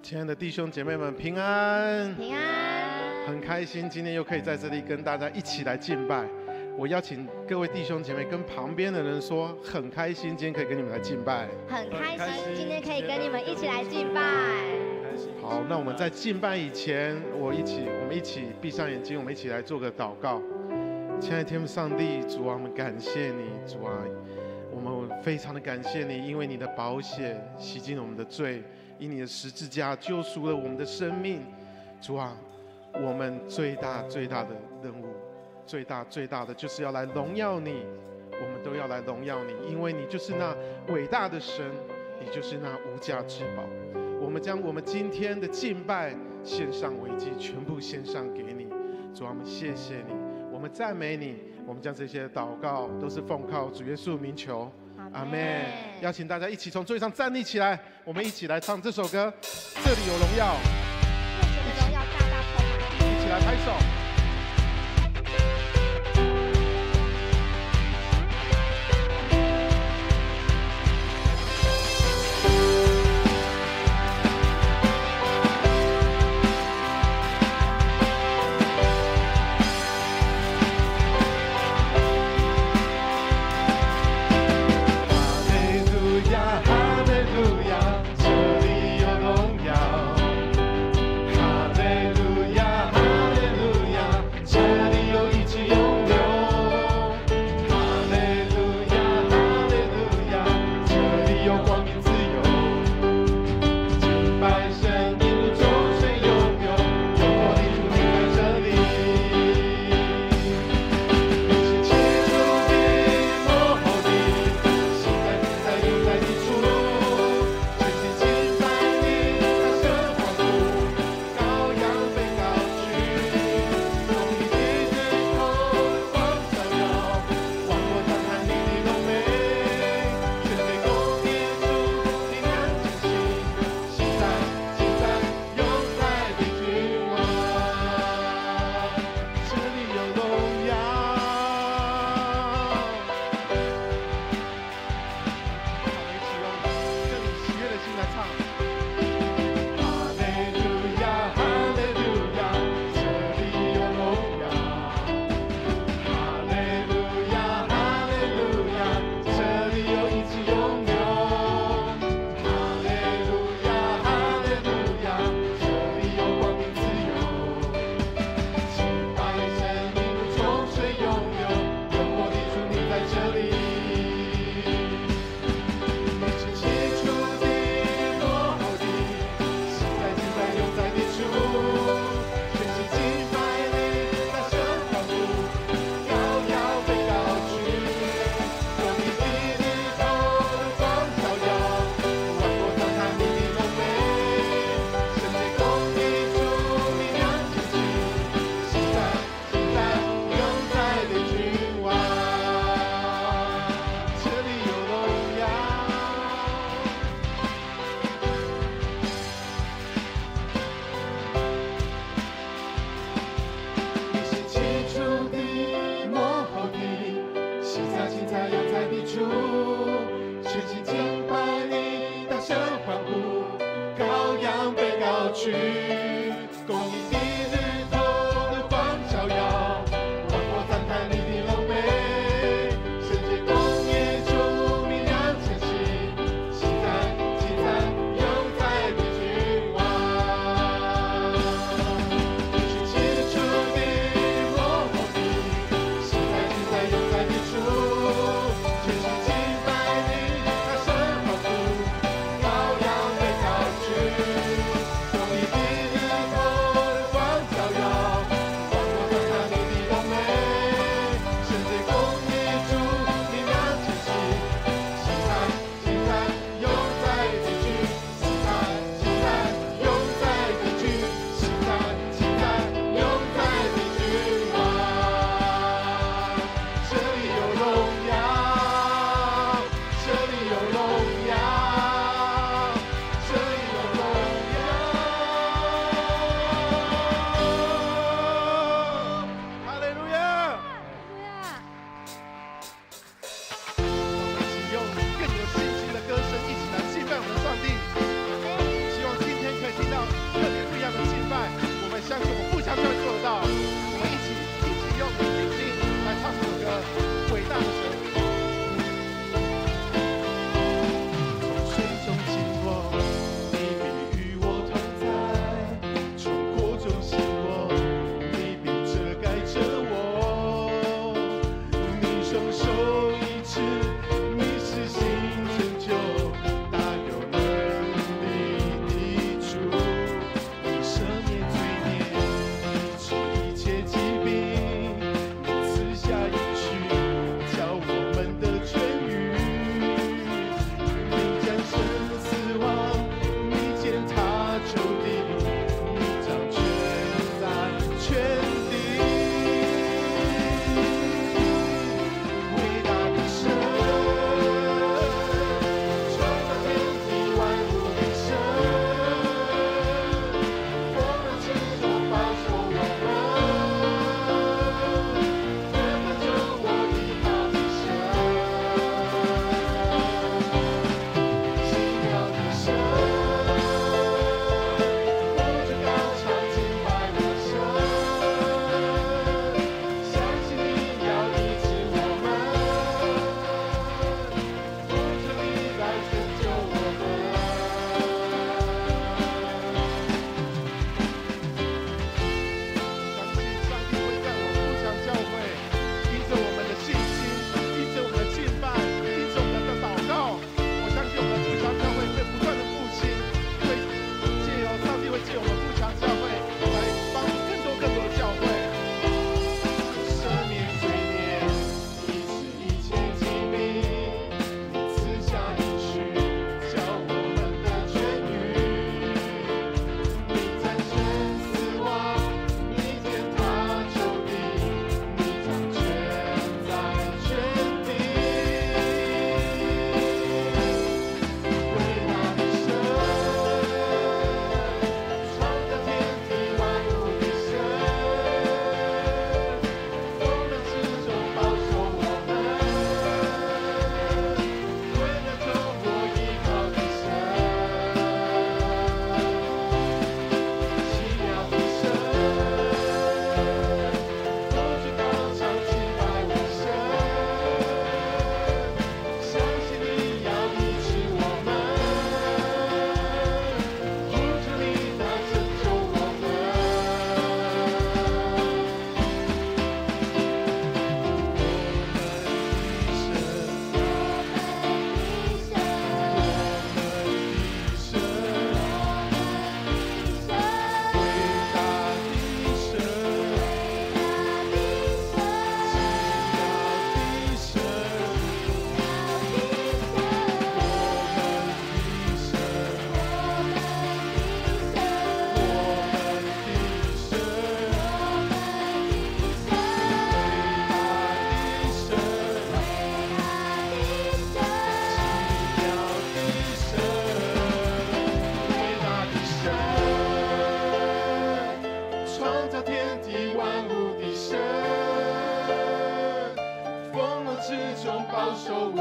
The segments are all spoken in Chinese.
亲爱的弟兄姐妹们，平安！平安！很开心今天又可以在这里跟大家一起来敬拜。我邀请各位弟兄姐妹跟旁边的人说，很开心今天可以跟你们来敬拜。很开心今天可以跟你们一起来敬拜。好，那我们在敬拜以前，我们一起闭上眼睛，我们一起来做个祷告。亲爱的天父上帝，主啊，我们感谢你，主啊，我们非常的感谢你，因为你的宝血洗净了我们的罪，因你的十字架救赎了我们的生命。主啊，我们最大的任务，最大的就是要来荣耀你，我们都要来荣耀你，因为你就是那伟大的神，你就是那无价之宝。我们将我们今天的敬拜献上为祭，全部献上给你。主啊，我们谢谢你，我们赞美你，我们将这些祷告都是奉靠主耶稣名求，阿们。邀请大家一起从座位上站立起来，我们一起来唱这首歌，这里有荣耀，荣耀大大充满，一起来拍手。哈利路亚，哈利路亚。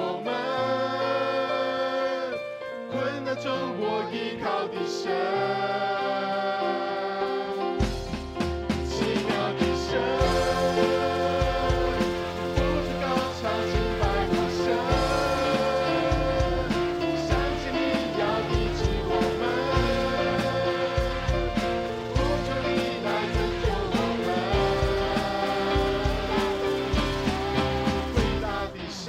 我们，困难中我依靠的神，奇妙的神，不住高唱敬拜我神，相信你要医治我们，呼求你来拯救我们，伟大的神，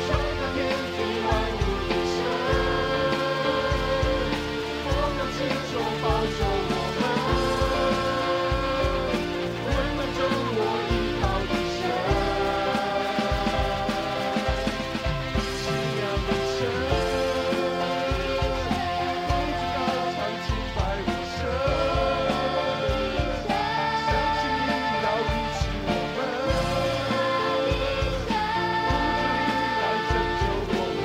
创造天地万物的神，我们亲手保守我们，困难中我依靠的神，奇妙的神，不住高唱敬拜我神，相信你要医治我们，呼求你来拯救我们。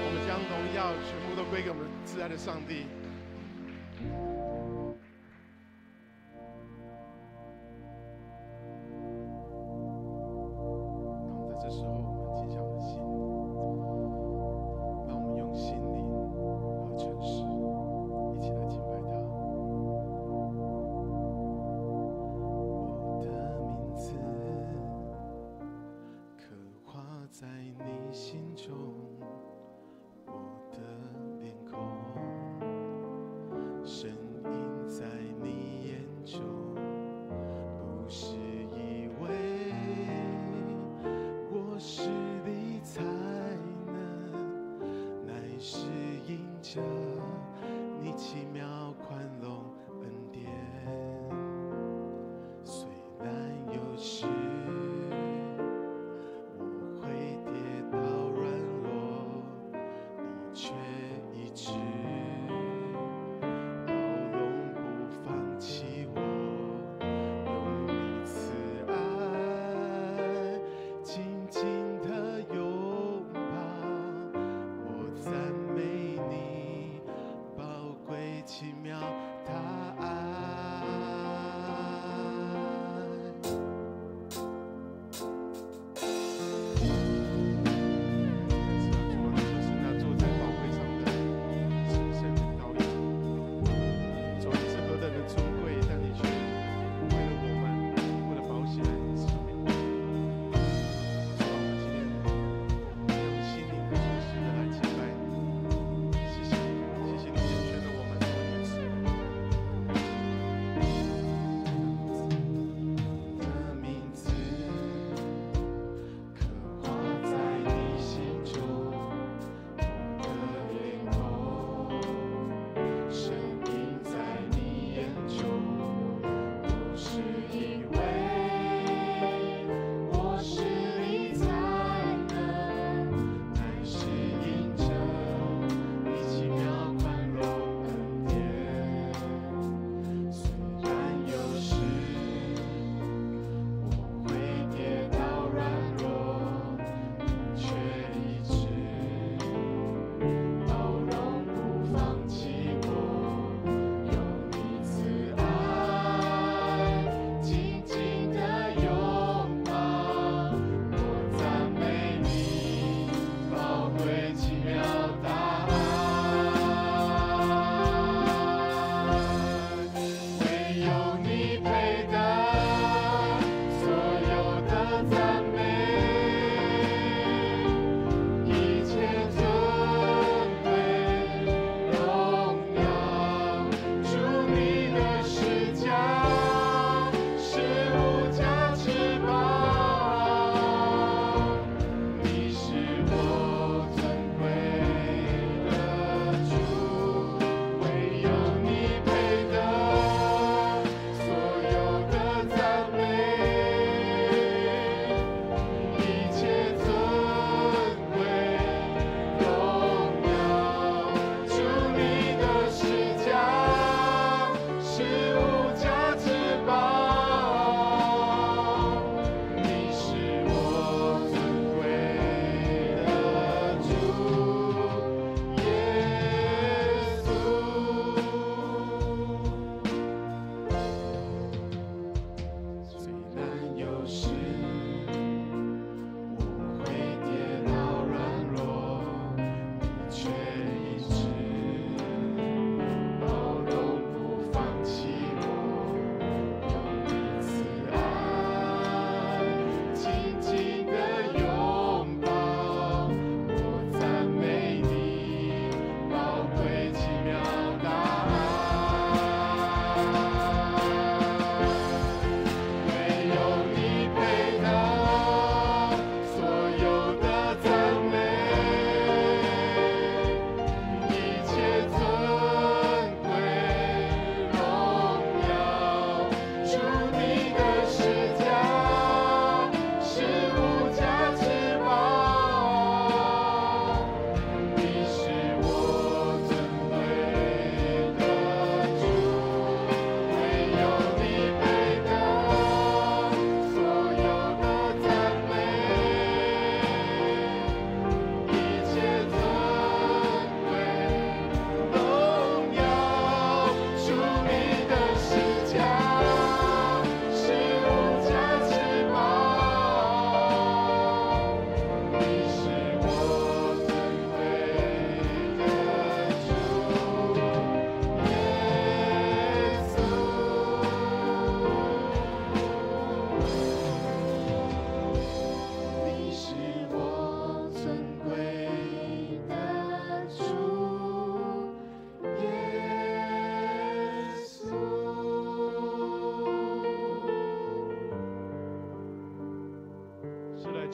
我们将荣耀全部都归给我们挚爱的上帝。让我们在这时候，我们静下我们的心，让我们用心灵和诚实一起来敬拜他。我的名字刻画在你心中，我的脸孔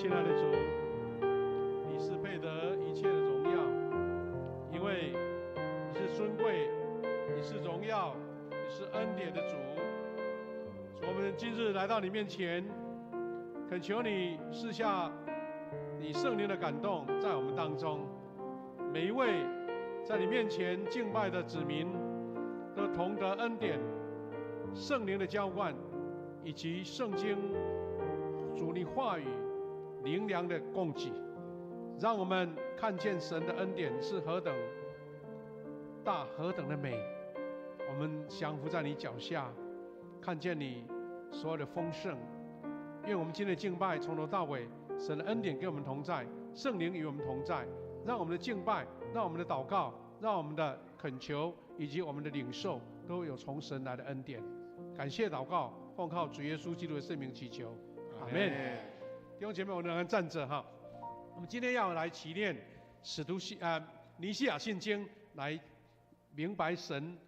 亲爱的主，你是配得一切的荣耀，因为你是尊贵，你是荣耀，你是恩典的主。主，我们今日来到你面前，恳求你赐下你圣灵的感动在我们当中，每一位在你面前敬拜的子民都同得恩典、圣灵的浇灌，以及圣经主你话语灵粮的供给，让我们看见神的恩典是何等大、何等的美。我们降服在你脚下，看见你所有的丰盛。愿我们今天的敬拜从头到尾，神的恩典跟我们同在，圣灵与我们同在，让我们的敬拜，让我们的祷告，让我们的恳求以及我们的领受都有从神来的恩典。感谢祷告，奉靠主耶稣基督的圣名祈求，阿们。弟兄姐妹，我们仍然站着哈。我们今天要来祈念尼西亚信经，来明白神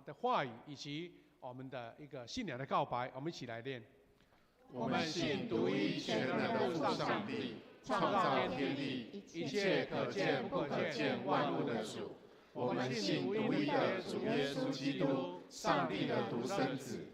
的话语以及我们的一个信仰的告白。我们一起来念。我们信独一全能的父上帝，创造天地，一切可见不可见万物的主。我们信独一的主耶稣基督，上帝的独生子。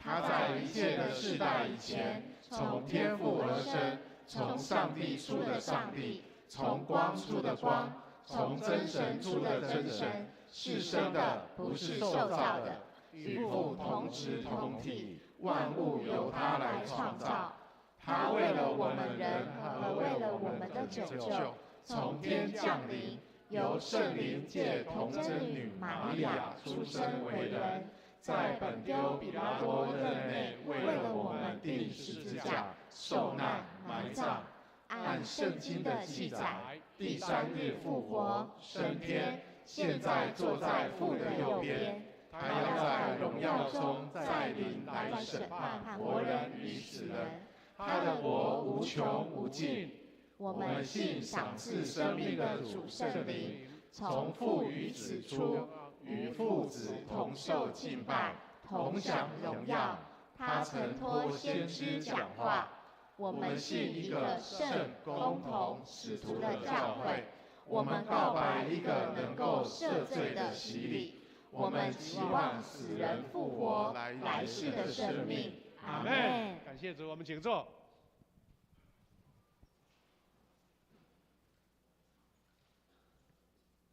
他在一切的世代以前，从天父而生，从上帝出的上帝，从光出的光，从真神出的真神，是生的，不是受造的，与父同质同体。万物由他来创造，他为了我们人和为了我们的拯救，从天降临，由圣灵借童贞女玛利亚出生为人，在本丢彼拉多任内为了我们钉十字架，受难埋葬。按圣经的记载，第3日复活，升天，现在坐在父的右边。他要在荣耀中再临来审判活人与死人，他的国无穷无尽。我们信赏赐生命的主圣灵，从父与子出，与父子同受敬拜，同享荣耀。他曾托先知讲话。我们信一个圣公同使徒的教会，我们告白一个能够赦罪的洗礼。我们期望死人复活，来世的生命。阿们。感谢主，我们请坐。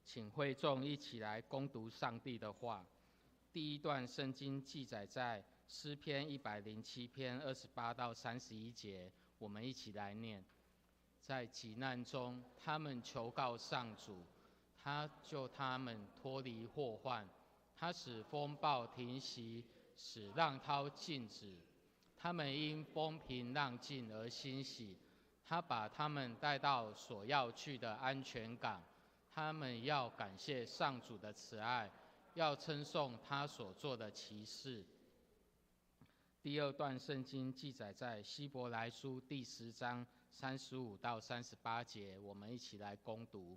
请会众一起来攻读上帝的话。第一段圣经记载在诗篇107篇28到31节，我们一起来念。在急难中，他们求告上主，他救他们脱离祸患。他使风暴停息，使浪涛静止。他们因风平浪静而欣喜。他把他们带到所要去的安全港。他们要感谢上主的慈爱，要称颂他所做的奇事。第二段圣经记载在希伯来书第10章35到38节，我们一起来攻读。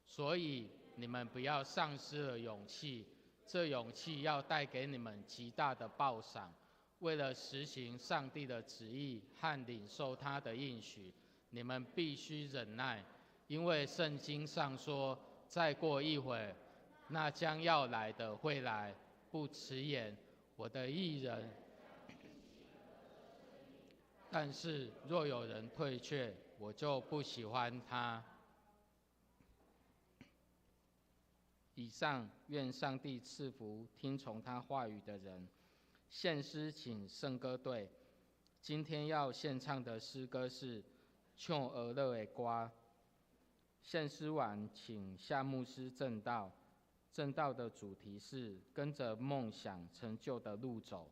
所以你们不要丧失了勇气，这勇气要带给你们极大的报赏。为了实行上帝的旨意和领受他的应许，你们必须忍耐，因为圣经上说，再过一会儿，那将要来的会来，不迟延。我的义人，但是若有人退却，我就不喜欢他。以上，愿上帝赐福听从他话语的人。献诗请圣歌队，今天要献唱的诗歌是《唱俄勒的歌》。献诗完，请夏牧师证道。证道的主题是跟着梦想成就的路走。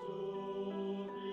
主。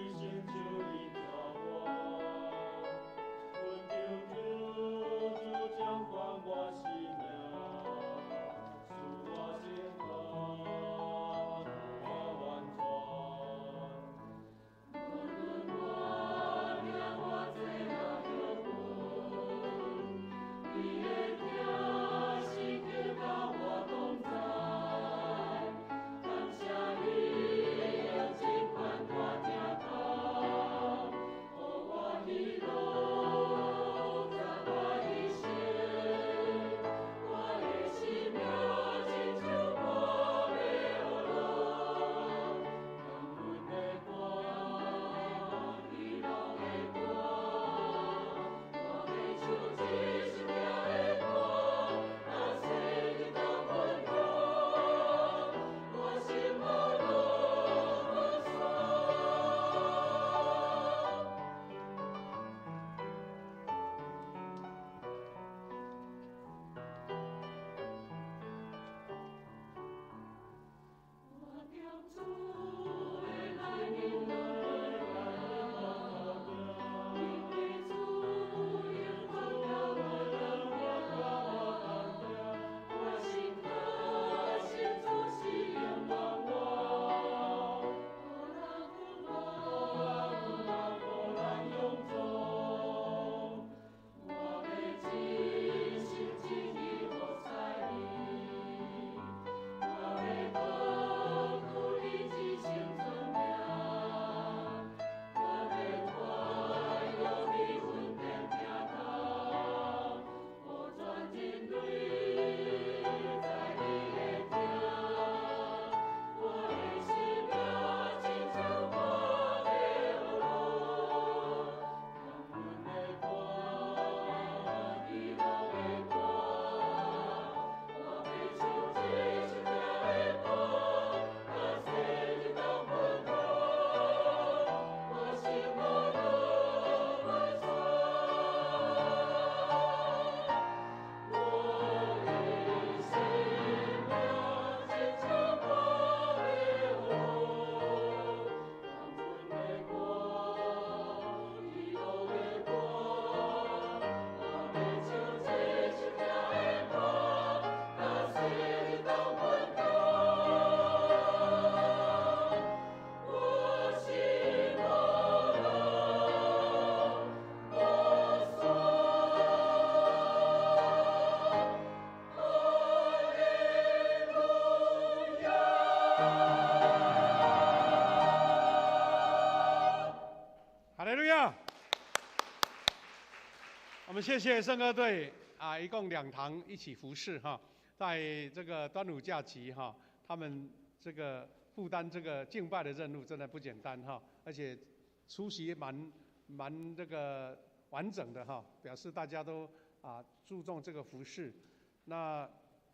我们谢谢圣歌队啊，一共2堂一起服侍哈，在这个端午假期哈，他们这个负担这个敬拜的任务真的不简单哈，而且出席蛮这个完整的哈，表示大家都注重这个服侍。那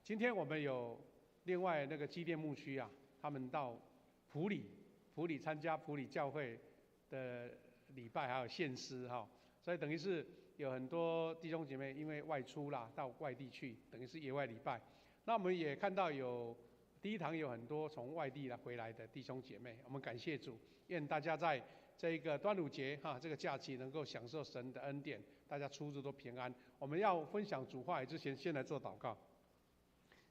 今天我们有另外那个基甸牧区啊，他们到埔里参加埔里教会的礼拜，还有献诗哈，所以等于是有很多弟兄姐妹因为外出啦，到外地去，等于是野外礼拜。那我们也看到第一堂有很多从外地回来的弟兄姐妹，我们感谢主，愿大家在这一个端午节哈这个假期能够享受神的恩典，大家出入都平安。我们要分享主话语之前，先来做祷告。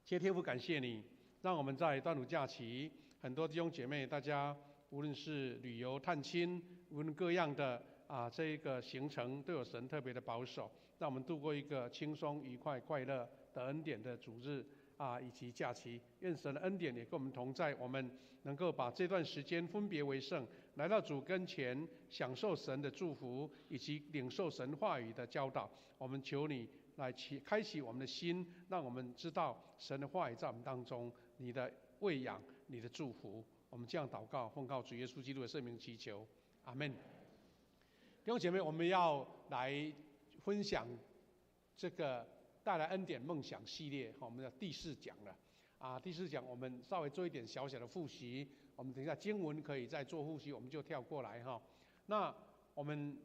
谢天父，感谢你，让我们在端午假期，很多弟兄姐妹，大家无论是旅游探亲，无论各样的这一个行程，都有神特别的保守，让我们度过一个轻松、愉快、快乐的恩典的主日以及假期。愿神的恩典也跟我们同在，我们能够把这段时间分别为圣，来到主跟前，享受神的祝福，以及领受神话语的教导。我们求你来开启我们的心，让我们知道神的话语在我们当中，你的喂养，你的祝福。我们这样祷告，奉靠主耶稣基督的圣名祈求，阿们。弟兄姐妹，我们要来分享这个带来恩典梦想系列，我们的第4讲了。第4讲我们稍微做一点小小的复习，我们等一下经文可以再做复习，我们就跳过来哈。那我们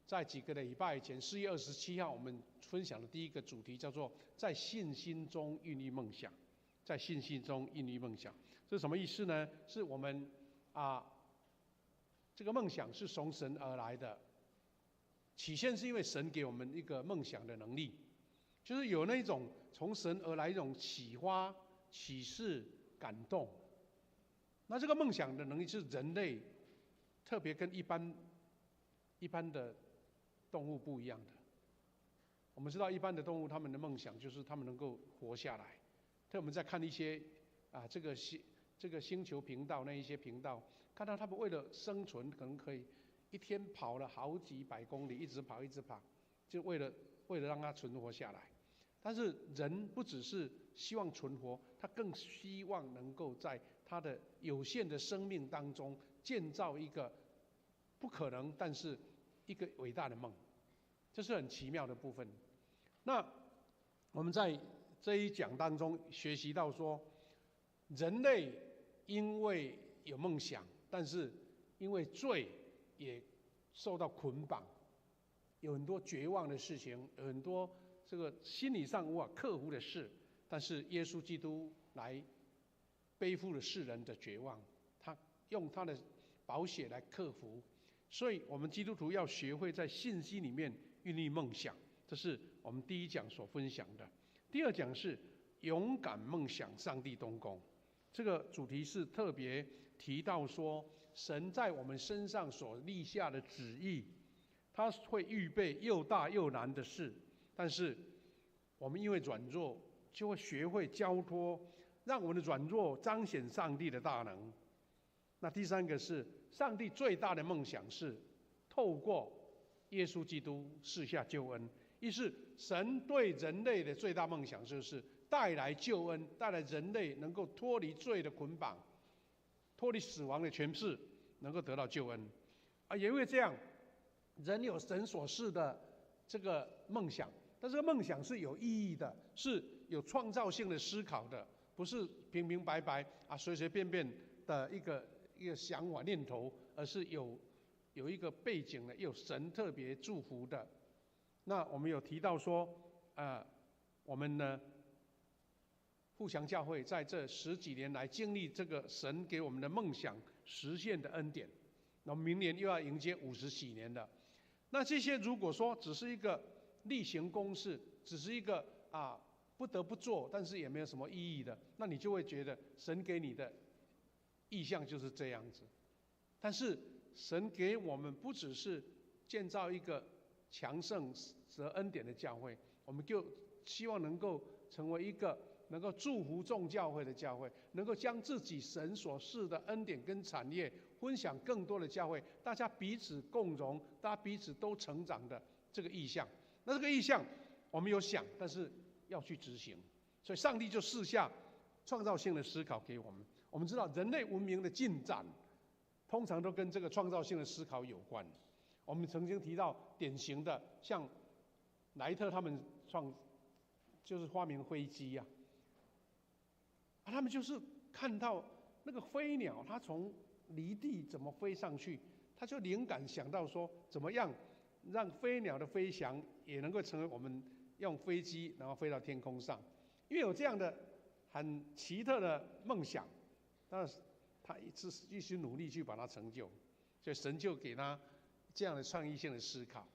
在几个礼拜前，4月27号，我们分享的第一个主题叫做在信心中孕育梦想。在信心中孕育梦想，这是什么意思呢？是我们这个梦想是从神而来的，起先是因为神给我们一个梦想的能力，就是有那种从神而来一种启发、启示、感动。那这个梦想的能力是人类特别跟一般的动物不一样的。我们知道一般的动物，他们的梦想就是他们能够活下来。特别我们在看一些这个星球频道那一些频道，看到他们为了生存，可能可以一天跑了好几百公里，一直跑，就为了让它存活下来。但是人不只是希望存活，他更希望能够在他的有限的生命当中建造一个不可能，但是一个伟大的梦，这是很奇妙的部分。那我们在这一讲当中学习到说，人类因为有梦想，但是因为罪也受到捆绑，有很多绝望的事情，有很多这个心理上无法克服的事，但是耶稣基督来背负了世人的绝望，他用他的宝血来克服。所以我们基督徒要学会在信心里面孕育梦想，这是我们第1讲所分享的。第2讲是勇敢梦想，上帝动工。这个主题是特别提到说，神在我们身上所立下的旨意，他会预备又大又难的事，但是我们因为软弱，就会学会交托，让我们的软弱彰显上帝的大能。那第3个是上帝最大的梦想是透过耶稣基督赐下救恩。意思神对人类的最大梦想就是带来救恩，带来人类能够脱离罪的捆绑，脱离死亡的权势，能够得到救恩。也因为这样，人有神所赐的这个梦想，但这个梦想是有意义的，是有创造性的思考的，不是平平白白随随便便的一个想法念头，而是有一个背景的，有神特别祝福的。那我们有提到说，我们呢，富强教会在这10几年来经历这个神给我们的梦想实现的恩典，那明年又要迎接50几年了。那这些如果说只是一个例行公事，只是一个不得不做，但是也没有什么意义的，那你就会觉得神给你的意向就是这样子。但是神给我们不只是建造一个强盛得恩典的教会，我们就希望能够成为一个能够祝福众教会的教会，能够将自己神所赐的恩典跟产业分享更多的教会，大家彼此共荣，大家彼此都成长的这个意向。那这个意象我们有想，但是要去执行，所以上帝就赐下创造性的思考给我们。我们知道人类文明的进展，通常都跟这个创造性的思考有关。我们曾经提到典型的，像莱特他们就是发明飞机啊，他们就是看到那个飞鸟，它从离地怎么飞上去，他就灵感想到说，怎么样让飞鸟的飞翔也能够成为我们用飞机然后飞到天空上。因为有这样的很奇特的梦想，但是他一直努力去把它成就，所以神就给他这样的创意性的思考。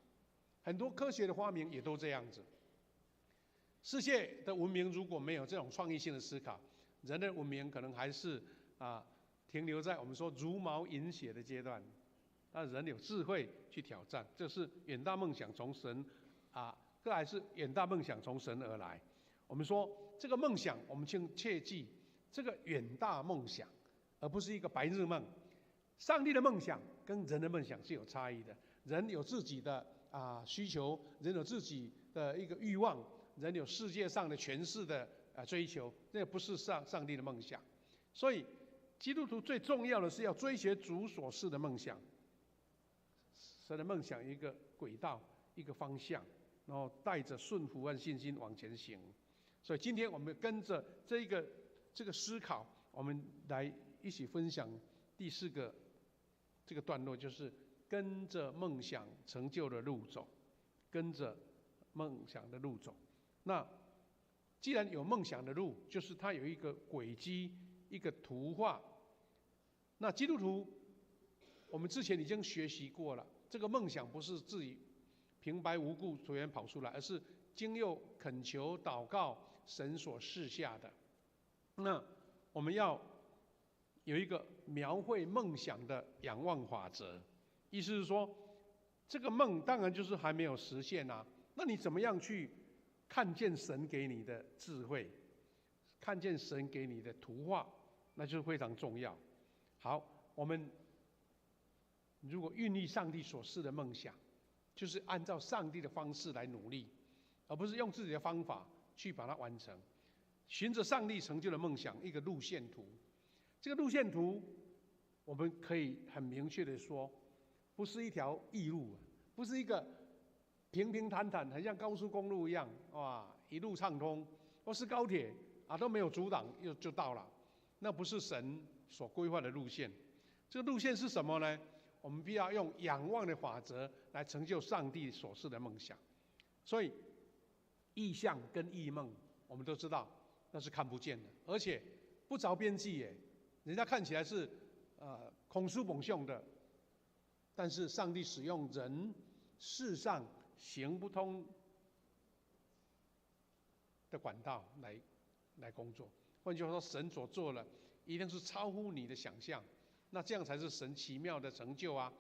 很多科学的发明也都这样子。世界的文明如果没有这种创意性的思考，人类文明可能还是停留在我们说茹毛饮血的阶段。但人有智慧去挑战，这是远大梦想从神这还是远大梦想从神而来。我们说这个梦想，我们请切记这个远大梦想，而不是一个白日梦。上帝的梦想跟人的梦想是有差异的。人有自己的需求，人有自己的一个欲望，人有世界上的权势的追求，那不是上帝的梦想。所以基督徒最重要的是要追随主所示的梦想。神的梦想一个轨道，一个方向，然后带着顺服和信心往前行。所以今天我们跟着这个思考，我们来一起分享第4个这个段落，就是跟着梦想成就的路走，跟着梦想的路走。那既然有梦想的路，就是它有一个轨迹，一个图画。那基督徒，我们之前已经学习过了，这个梦想不是自己平白无故突然跑出来，而是经由恳求祷告神所赐下的。那我们要有一个描绘梦想的仰望法则，意思是说，这个梦当然就是还没有实现啊，那你怎么样去看见神给你的智慧，看见神给你的图画，那就是非常重要。好，我们如果孕育上帝所赐的梦想，就是按照上帝的方式来努力，而不是用自己的方法去把它完成。循着上帝成就的梦想，一个路线图。这个路线图，我们可以很明确的说，不是一条异路，不是一个平平坦坦，很像高速公路一样，哇，一路畅通，或是高铁都没有阻挡就到了。那不是神所规划的路线。这个路线是什么呢？我们必要用仰望的法则来成就上帝所赐的梦想。所以，意象跟异梦，我们都知道那是看不见的，而且不着边际耶。人家看起来是空疏猛凶的，但是上帝使用人世上行不通的管道来工作。换句话说，神所做的一定是超乎你的想象，那这样才是神奇妙的成就啊！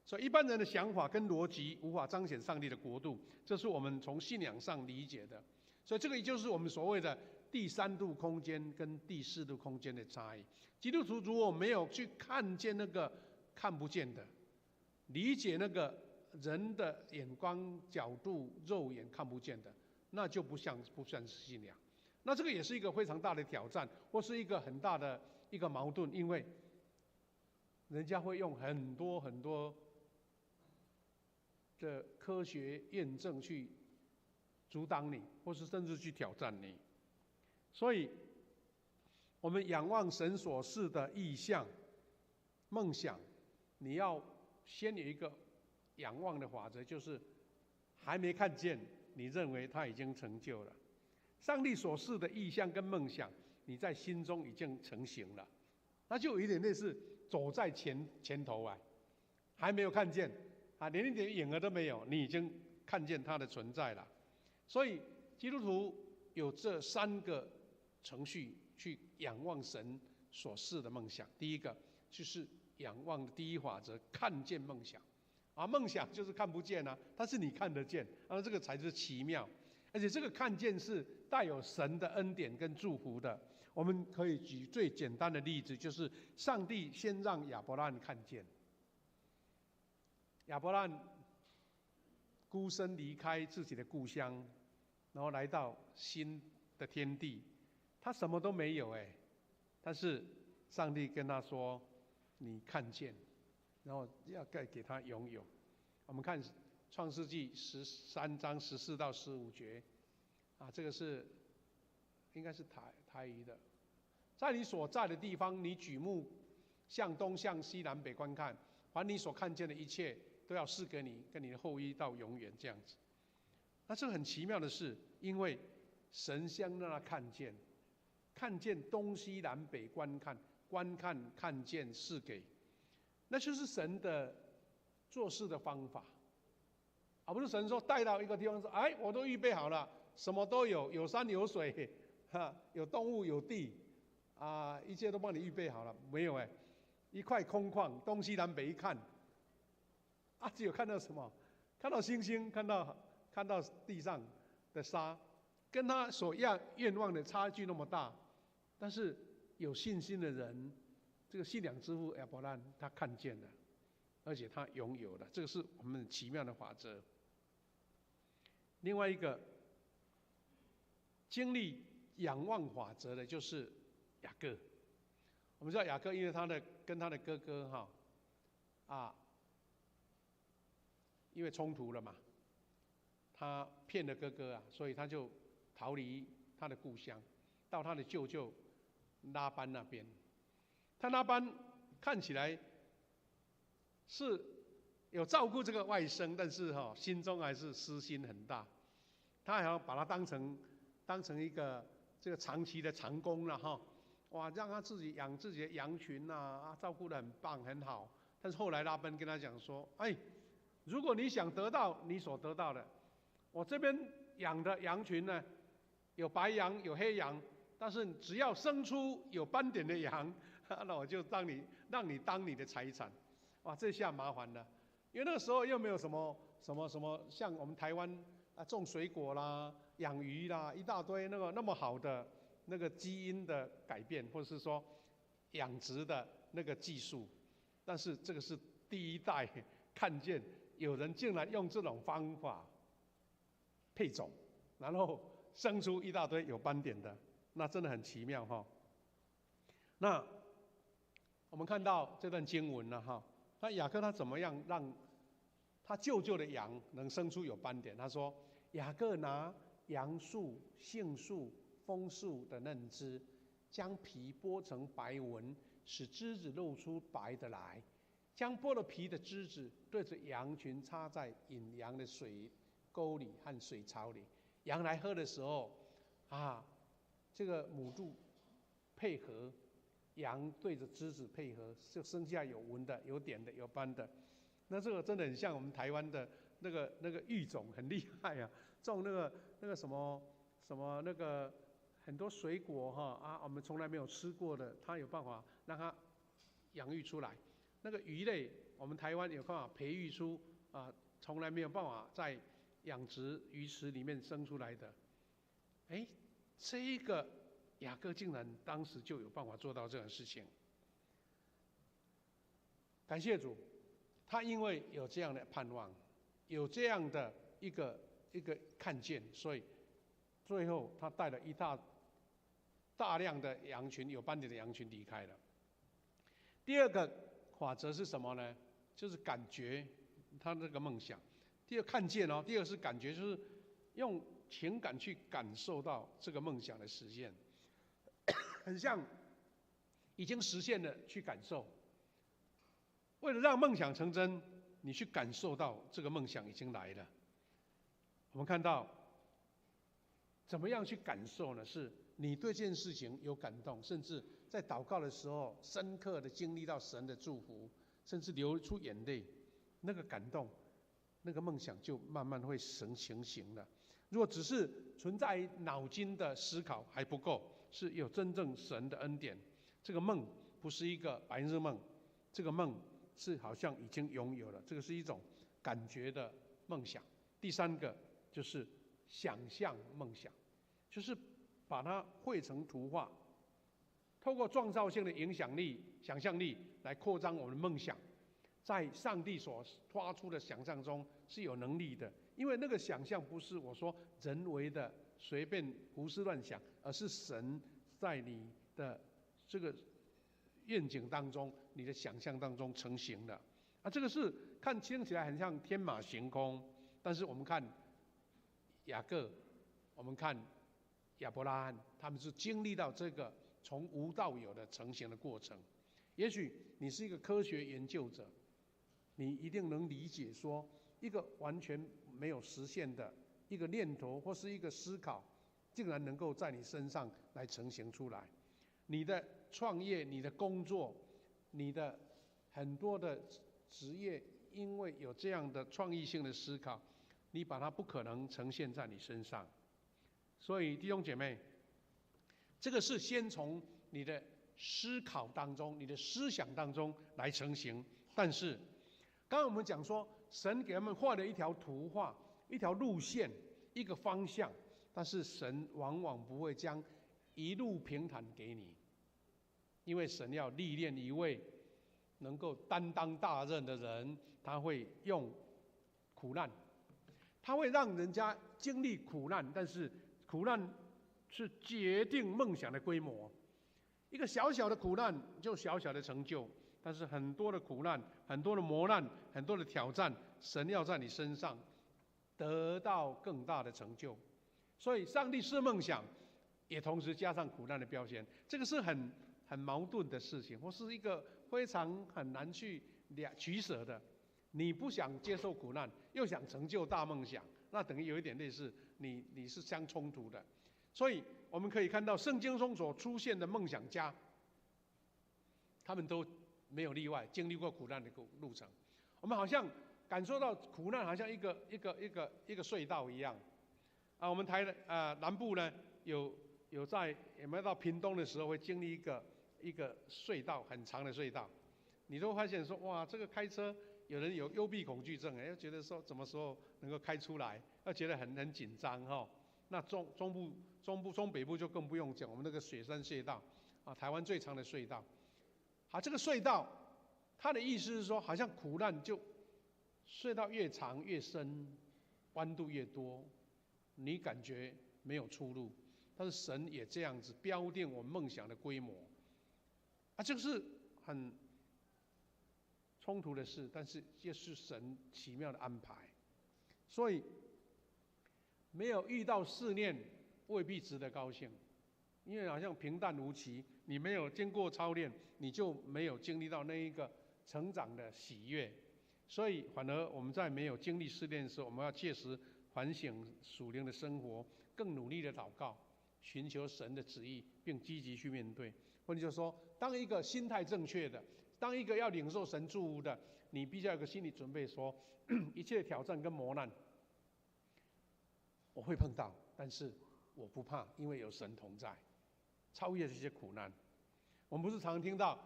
所以一般人的想法跟逻辑无法彰显上帝的国度，这是我们从信仰上理解的。所以这个也就是我们所谓的第3度空间跟第4度空间的差异。基督徒如果没有去看见那个看不见的，理解那个人的眼光角度肉眼看不见的，那就不算是信仰。那这个也是一个非常大的挑战，或是一个很大的一个矛盾，因为人家会用很多很多的科学验证去阻挡你，或是甚至去挑战你。所以，我们仰望神所赐的意象、梦想，你要先有一个仰望的法则，就是还没看见，你认为它已经成就了。上帝所赐的意象跟梦想，你在心中已经成型了，那就有一点类似走在前头啊，还没有看见连一点影儿都没有，你已经看见它的存在了。所以基督徒有这3个程序去仰望神所赐的梦想。第一个就是仰望的第一法则，看见梦想梦想就是看不见但是你看得见这个才是奇妙。而且这个看见是带有神的恩典跟祝福的。我们可以举最简单的例子，就是上帝先让亚伯拉罕看见。亚伯拉罕孤身离开自己的故乡，然后来到新的天地，他什么都没有哎，但是上帝跟他说：“你看见，然后要给他拥有。”我们看创世纪13章14到15节，这个是应该是台语的。在你所在的地方，你举目向东、向西南北观看，凡你所看见的一切，都要赐给你跟你的后裔到永远这样子。那这很奇妙的是，因为神先让他看见东西南北观看，看见赐给，那就是神的做事的方法，而不是神说带到一个地方说，哎，我都预备好了，什么都有，有山有水，有动物有地，一切都帮你预备好了。没有哎，一块空旷，东西南北一看，只有看到什么？看到星星，看到地上的沙，跟他所愿望的差距那么大。但是有信心的人，这个信仰之父亚伯兰他看见了，而且他拥有了，这个是我们奇妙的法则。另外一个经历仰望法则的就是雅各。我们知道雅各因为跟他的哥哥因为冲突了嘛，他骗了哥哥所以他就逃离他的故乡，到他的舅舅拉班那边。他拉班看起来是有照顾这个外甥，但是心中还是私心很大。他还要把他当成一个这个长期的长工了让他自己养自己的羊群照顾得很棒很好。但是后来拉班跟他讲说，如果你想得到你所得到的，我这边养的羊群呢，有白羊有黑羊，但是只要生出有斑点的羊，那我就让你当你的财产。这下麻烦了，因为那个时候又没有什么像我们台湾种水果啦、养鱼啦，一大堆那么好的那个基因的改变，或者是说养殖的那个技术。但是这个是第一代看见有人竟然用这种方法配种，然后生出一大堆有斑点的，那真的很奇妙那我们看到这段经文那雅各他怎么样让他舅舅的羊能生出有斑点？他说，雅各拿杨树、杏树、枫树的嫩枝，将皮剥成白纹，使枝子露出白的来，将剥了皮的枝子对着羊群插在引羊的水沟里和水槽里。羊来喝的时候这个母猪配合，羊对着枝子配合，就生下有纹的、有点的、有斑的。那这个真的很像我们台湾的那个育种，很厉害种那个什么那个很多水果我们从来没有吃过的，它有办法让它养育出来。那个鱼类，我们台湾有办法培育出从来没有办法在养殖鱼池里面生出来的。这一个雅各竟然当时就有办法做到这种事情。感谢主，他因为有这样的盼望，有这样的一个看见，所以最后他带了大量的羊群，有斑点的羊群离开了。第二个法则是什么呢？就是感觉他那个梦想。第二看见第二是感觉，就是用情感去感受到这个梦想的实现，很像已经实现了去感受。为了让梦想成真，你去感受到这个梦想已经来了。我们看到怎么样去感受呢？是你对这件事情有感动，甚至在祷告的时候深刻的经历到神的祝福，甚至流出眼泪，那个感动，那个梦想就慢慢会成形了。如果只是存在于脑筋的思考还不够，是有真正神的恩典。这个梦不是一个白日梦，这个梦是好像已经拥有了，这个是一种感觉的梦想。第三个就是想象梦想，就是把它绘成图画，透过创造性的影响力、想象力来扩张我们的梦想，在上帝所发出的想象中是有能力的，因为那个想象不是我说人为的随便胡思乱想，而是神在你的这个愿景当中、你的想象当中成型的。这个是听起来很像天马行空，但是我们看雅各，我们看亚伯拉罕，他们是经历到这个从无到有的成型的过程。也许你是一个科学研究者，你一定能理解说，一个完全没有实现的一个念头或是一个思考，竟然能够在你身上来成型出来。你的创业、你的工作、你的很多的职业，因为有这样的创意性的思考，你把它不可能呈现在你身上。所以弟兄姐妹，这个是先从你的思考当中、你的思想当中来成型。但是刚刚我们讲说，神给他们画了一条图画、一条路线、一个方向，但是神往往不会将一路平坦给你，因为神要历练一位能够担当大任的人，他会用苦难，他会让人家经历苦难，但是苦难是决定梦想的规模。一个小小的苦难就小小的成就，但是很多的苦难、很多的磨难、很多的挑战，神要在你身上得到更大的成就。所以上帝是梦想，也同时加上苦难的标签，这个是很矛盾的事情，或是一个非常很难去取舍的。你不想接受苦难，又想成就大梦想，那等于有一点类似你是相冲突的。所以我们可以看到圣经中所出现的梦想家，他们都没有例外，经历过苦难的路程。我们好像感受到苦难好像一个隧道一样。我们南部呢有没有到屏东的时候会经历一个隧道，很长的隧道，你都会发现说，哇，这个开车有人有幽闭恐惧症，要觉得说什么时候能够开出来，要觉得很紧张哈。那中北部就更不用讲，我们那个雪山隧道台湾最长的隧道。这个隧道它的意思是说，好像苦难就隧道越长越深，弯度越多，你感觉没有出路。但是神也这样子标定我们梦想的规模，这个是很冲突的事，但是也是神奇妙的安排。所以没有遇到试炼，未必值得高兴，因为好像平淡无奇。你没有经过操练，你就没有经历到那一个成长的喜悦。所以反而我们在没有经历试炼的时候，我们要切实反省属灵的生活，更努力的祷告，寻求神的旨意，并积极去面对。或者就是说，当一个心态正确的，当一个要领受神祝福的，你必须要有个心理准备说，一切挑战跟磨难我会碰到，但是我不怕，因为有神同在，超越这些苦难。我们不是常听到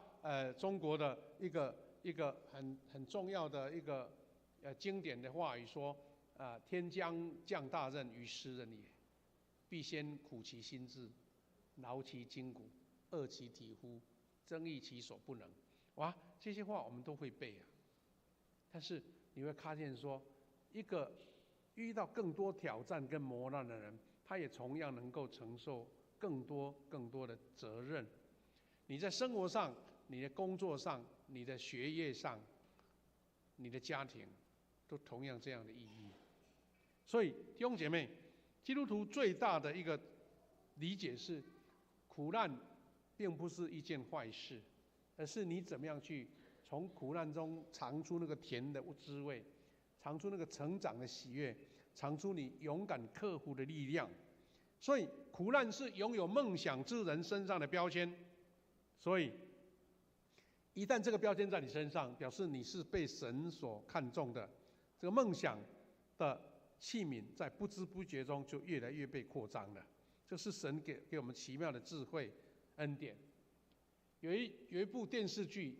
中国的一个很重要的一个经典的话语说，天将降大任于斯人也，必先苦其心志，劳其筋骨，饿其体肤，增益其所不能。哇，这些话我们都会背啊。但是你会发现说，一个遇到更多挑战跟磨难的人，他也同样能够承受更多的责任。你在生活上、你的工作上、你的学业上、你的家庭，都同样这样的意义。所以弟兄姐妹，基督徒最大的一个理解是，苦难并不是一件坏事，而是你怎么样去从苦难中尝出那个甜的滋味，尝出那个成长的喜悦，尝出你勇敢克服的力量。所以苦难是拥有梦想之人身上的标签。所以一旦这个标签在你身上，表示你是被神所看重的，这个梦想的器皿在不知不觉中就越来越被扩张了。这是神给我们奇妙的智慧恩典。有一部电视剧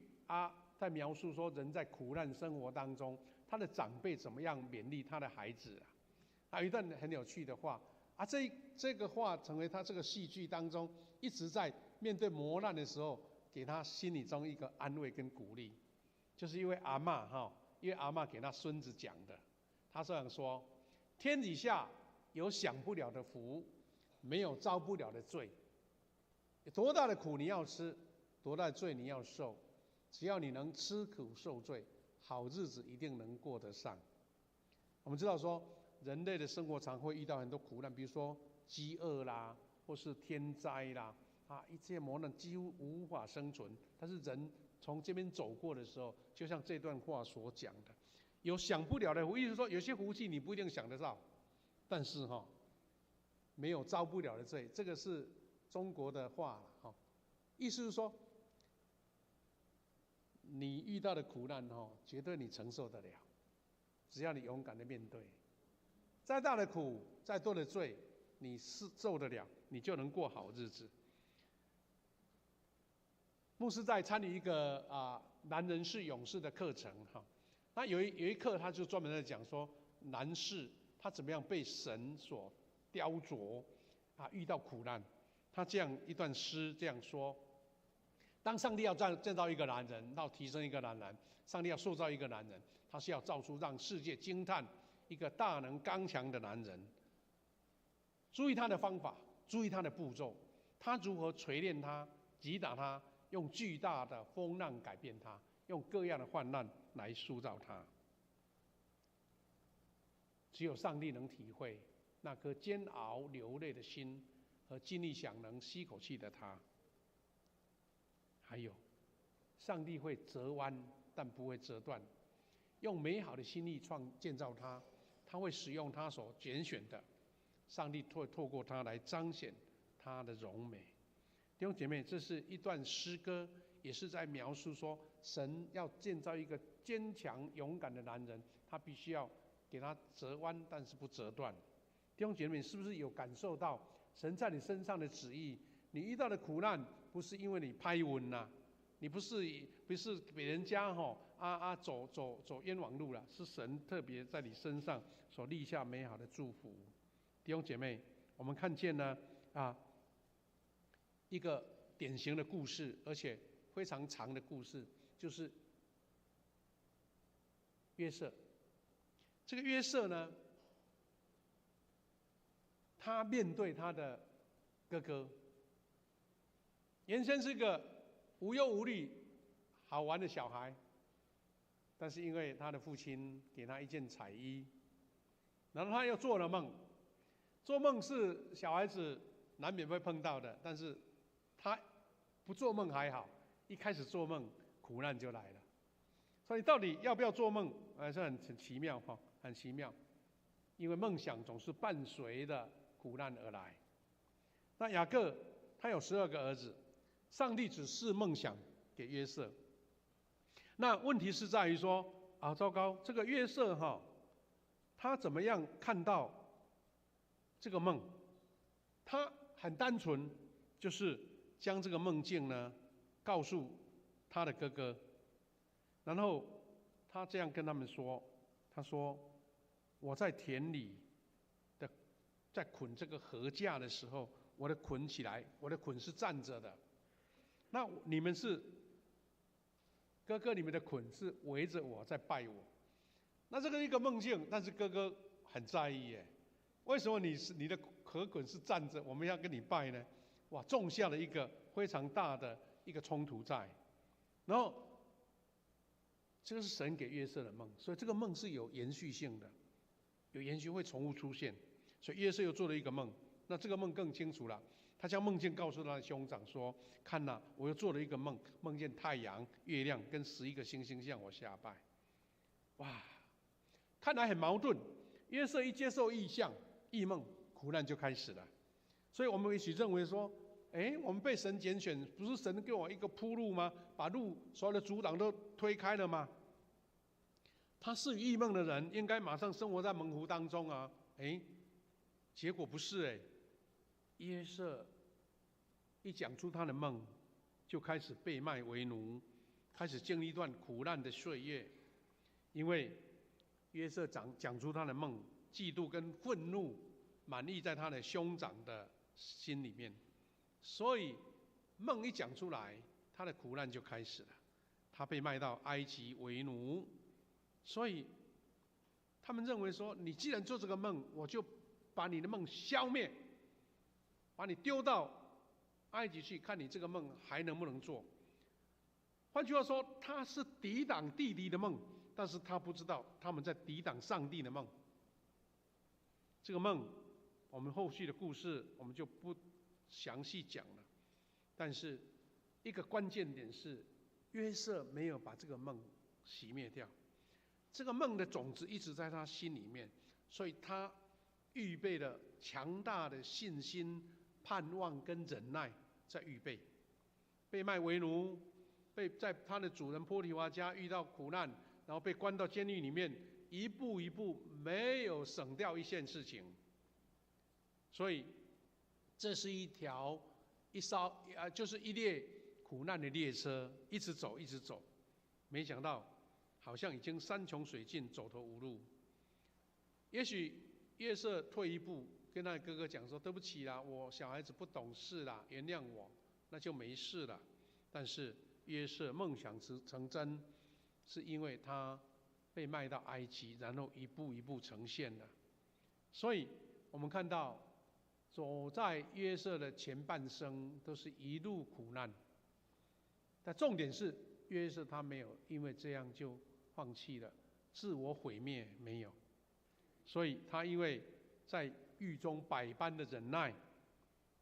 在描述说，人在苦难生活当中，他的长辈怎么样勉励他的孩子有一段很有趣的话这个话成为他这个戏剧当中一直在面对磨难的时候，给他心里中一个安慰跟鼓励。就是因为阿嬷哈，因为阿嬷给他孙子讲的，他这样说：天底下有享不了的福，没有遭不了的罪。多大的苦你要吃，多大的罪你要受，只要你能吃苦受罪，好日子一定能过得上。我们知道说，人类的生活常会遇到很多苦难，比如说饥饿啦，或是天灾啦，一切磨难几乎无法生存。但是人从这边走过的时候，就像这段话所讲的，有享不了的福，意思是说有些福气你不一定享得到，但是没有遭不了的罪，这个是中国的话了意思是说，你遇到的苦难绝对你承受得了，只要你勇敢的面对。再大的苦，再多的罪，你是受得了，你就能过好日子。牧师在参与一个男人是勇士的课程那有一课他就专门在讲说，男士他怎么样被神所雕琢遇到苦难。他这样一段诗这样说：当上帝要建造一个男人，要提升一个男人，上帝要塑造一个男人，他是要造出让世界惊叹一个大能刚强的男人。注意他的方法，注意他的步骤，他如何锤炼他、击打他，用巨大的风浪改变他，用各样的患难来塑造他。只有上帝能体会那颗煎熬流泪的心和尽力想能吸口气的他。还有，上帝会折弯，但不会折断，用美好的心意建造他，他会使用他所拣选的，上帝会透过他来彰显他的荣美。弟兄姐妹，这是一段诗歌，也是在描述说，神要建造一个坚强勇敢的男人，他必须要给他折弯，但是不折断。弟兄姐妹，是不是有感受到神在你身上的旨意？你遇到的苦难，不是因为你拍稳啦，你不是给人家走冤枉路了，是神特别在你身上所立下美好的祝福。弟兄姐妹，我们看见呢一个典型的故事，而且非常长的故事，就是约瑟。这个约瑟呢，他面对他的哥哥，原先是个无忧无虑、好玩的小孩，但是因为他的父亲给他一件彩衣，然后他又做了梦。做梦是小孩子难免会碰到的，但是他不做梦还好，一开始做梦苦难就来了。所以到底要不要做梦，是很奇妙很奇妙，因为梦想总是伴随着苦难而来。那雅各他有12个儿子，上帝只是梦想给约瑟。那问题是在于说糟糕，这个约瑟他怎么样看到这个梦？他很单纯，就是将这个梦境呢告诉他的哥哥，然后他这样跟他们说：“他说我在田里在捆这个禾架的时候，我的捆起来，我的捆是站着的。那你们是哥哥，你们的捆是围着我在拜我。那这个一个梦境，但是哥哥很在意耶。为什么你的禾捆是站着，我们要跟你拜呢？哇，种下了一个非常大的一个冲突在。然后这个是神给约瑟的梦，所以这个梦是有延续性的，有延续会重复出现。所以约瑟又做了一个梦，那这个梦更清楚了。他将梦境告诉他的兄长说：“看呐，我又做了一个梦，梦见太阳、月亮跟11个星星向我下拜。”哇，看来很矛盾。约瑟一接受异梦，苦难就开始了。所以我们也许认为说，我们被神拣选，不是神给我一个铺路吗？把路所有的阻挡都推开了吗？他是异梦的人，应该马上生活在猛虎当中啊！结果不是约瑟一讲出他的梦，就开始被卖为奴，开始经历一段苦难的岁月。因为约瑟讲出他的梦，嫉妒跟愤怒满溢在他的兄长的心里面，所以梦一讲出来，他的苦难就开始了。他被卖到埃及为奴，所以他们认为说，你既然做这个梦，我就把你的梦消灭，把你丢到埃及去，看你这个梦还能不能做。换句话说，他是抵挡弟弟的梦，但是他不知道他们在抵挡上帝的梦。这个梦，我们后续的故事我们就不详细讲了。但是一个关键点是，约瑟没有把这个梦熄灭掉，这个梦的种子一直在他心里面，所以他预备了强大的信心、盼望跟忍耐，在预备。被卖为奴，在他的主人波提乏家遇到苦难，然后被关到监狱里面，一步一步没有省掉一件事情。所以这是就是一列苦难的列车，一直走一直走，没想到好像已经山穷水尽，走投无路。也许约瑟退一步，跟他的哥哥讲说：“对不起啦，我小孩子不懂事啦，原谅我，那就没事了。”但是约瑟梦想成真，是因为他被卖到埃及，然后一步一步呈现了。所以我们看到，走在约瑟的前半生都是一路苦难，但重点是约瑟他没有因为这样就放弃了，自我毁灭没有。所以他因为在狱中百般的忍耐，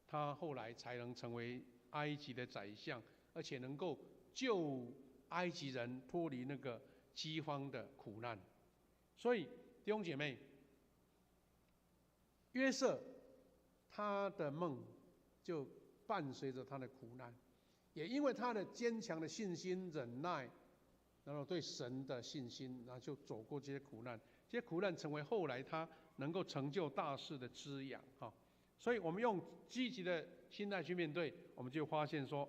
他后来才能成为埃及的宰相，而且能够救埃及人脱离那个饥荒的苦难。所以弟兄姐妹，约瑟他的梦就伴随着他的苦难，也因为他的坚强的信心、忍耐，然后对神的信心，然后就走过这些苦难。这些苦难成为后来他能够成就大事的滋养。所以我们用积极的心态去面对，我们就发现说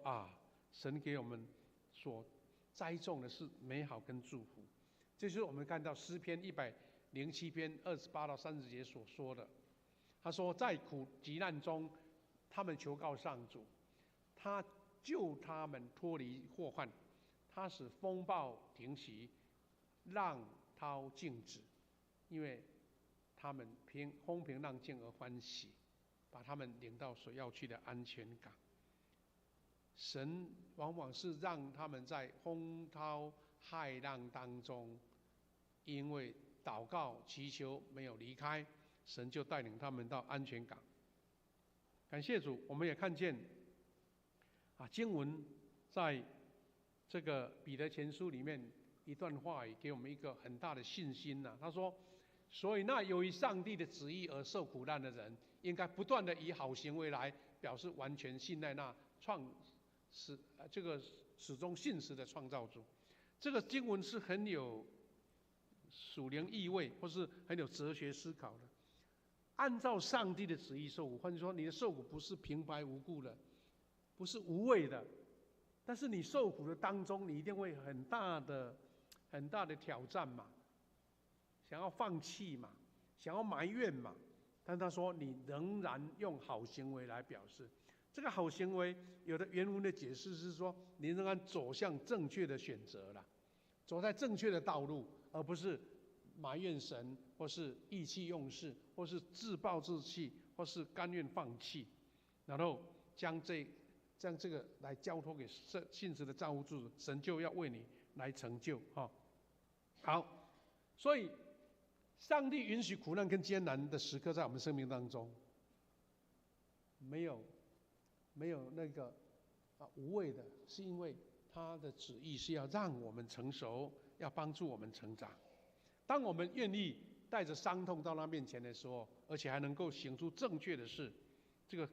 神给我们所栽种的是美好跟祝福。这就是我们看到诗篇107篇28到30节所说的。他说，在苦急难中，他们求告上主，他救他们脱离祸患，他使风暴停息，浪涛静止，因为他们风平浪静而欢喜，把他们领到所要去的安全港。神往往是让他们在风涛骇浪当中，因为祷告祈求没有离开，神就带领他们到安全港。感谢主，我们也看见经文在这个彼得前书里面一段话语，给我们一个很大的信心他说，所以那由于上帝的旨意而受苦难的人，应该不断的以好行为来表示完全信赖那始终信实的创造主。这个经文是很有属灵意味，或是很有哲学思考的。按照上帝的旨意受苦，换句话说，你的受苦不是平白无故的，不是无谓的，但是你受苦的当中，你一定会很大的挑战嘛，想要放弃嘛，想要埋怨嘛。但他说，你仍然用好行为来表示。这个好行为，有的原文的解释是说，你仍然走向正确的选择了，走在正确的道路，而不是埋怨神，或是意气用事，或是自暴自弃，或是甘愿放弃，然后将这个来交托给信实的造物主，神就要为你来成就好，所以上帝允许苦难跟艰难的时刻在我们生命当中，没有那个无谓的，是因为他的旨意是要让我们成熟，要帮助我们成长。当我们愿意带着伤痛到他面前的时候，而且还能够行出正确的事，这个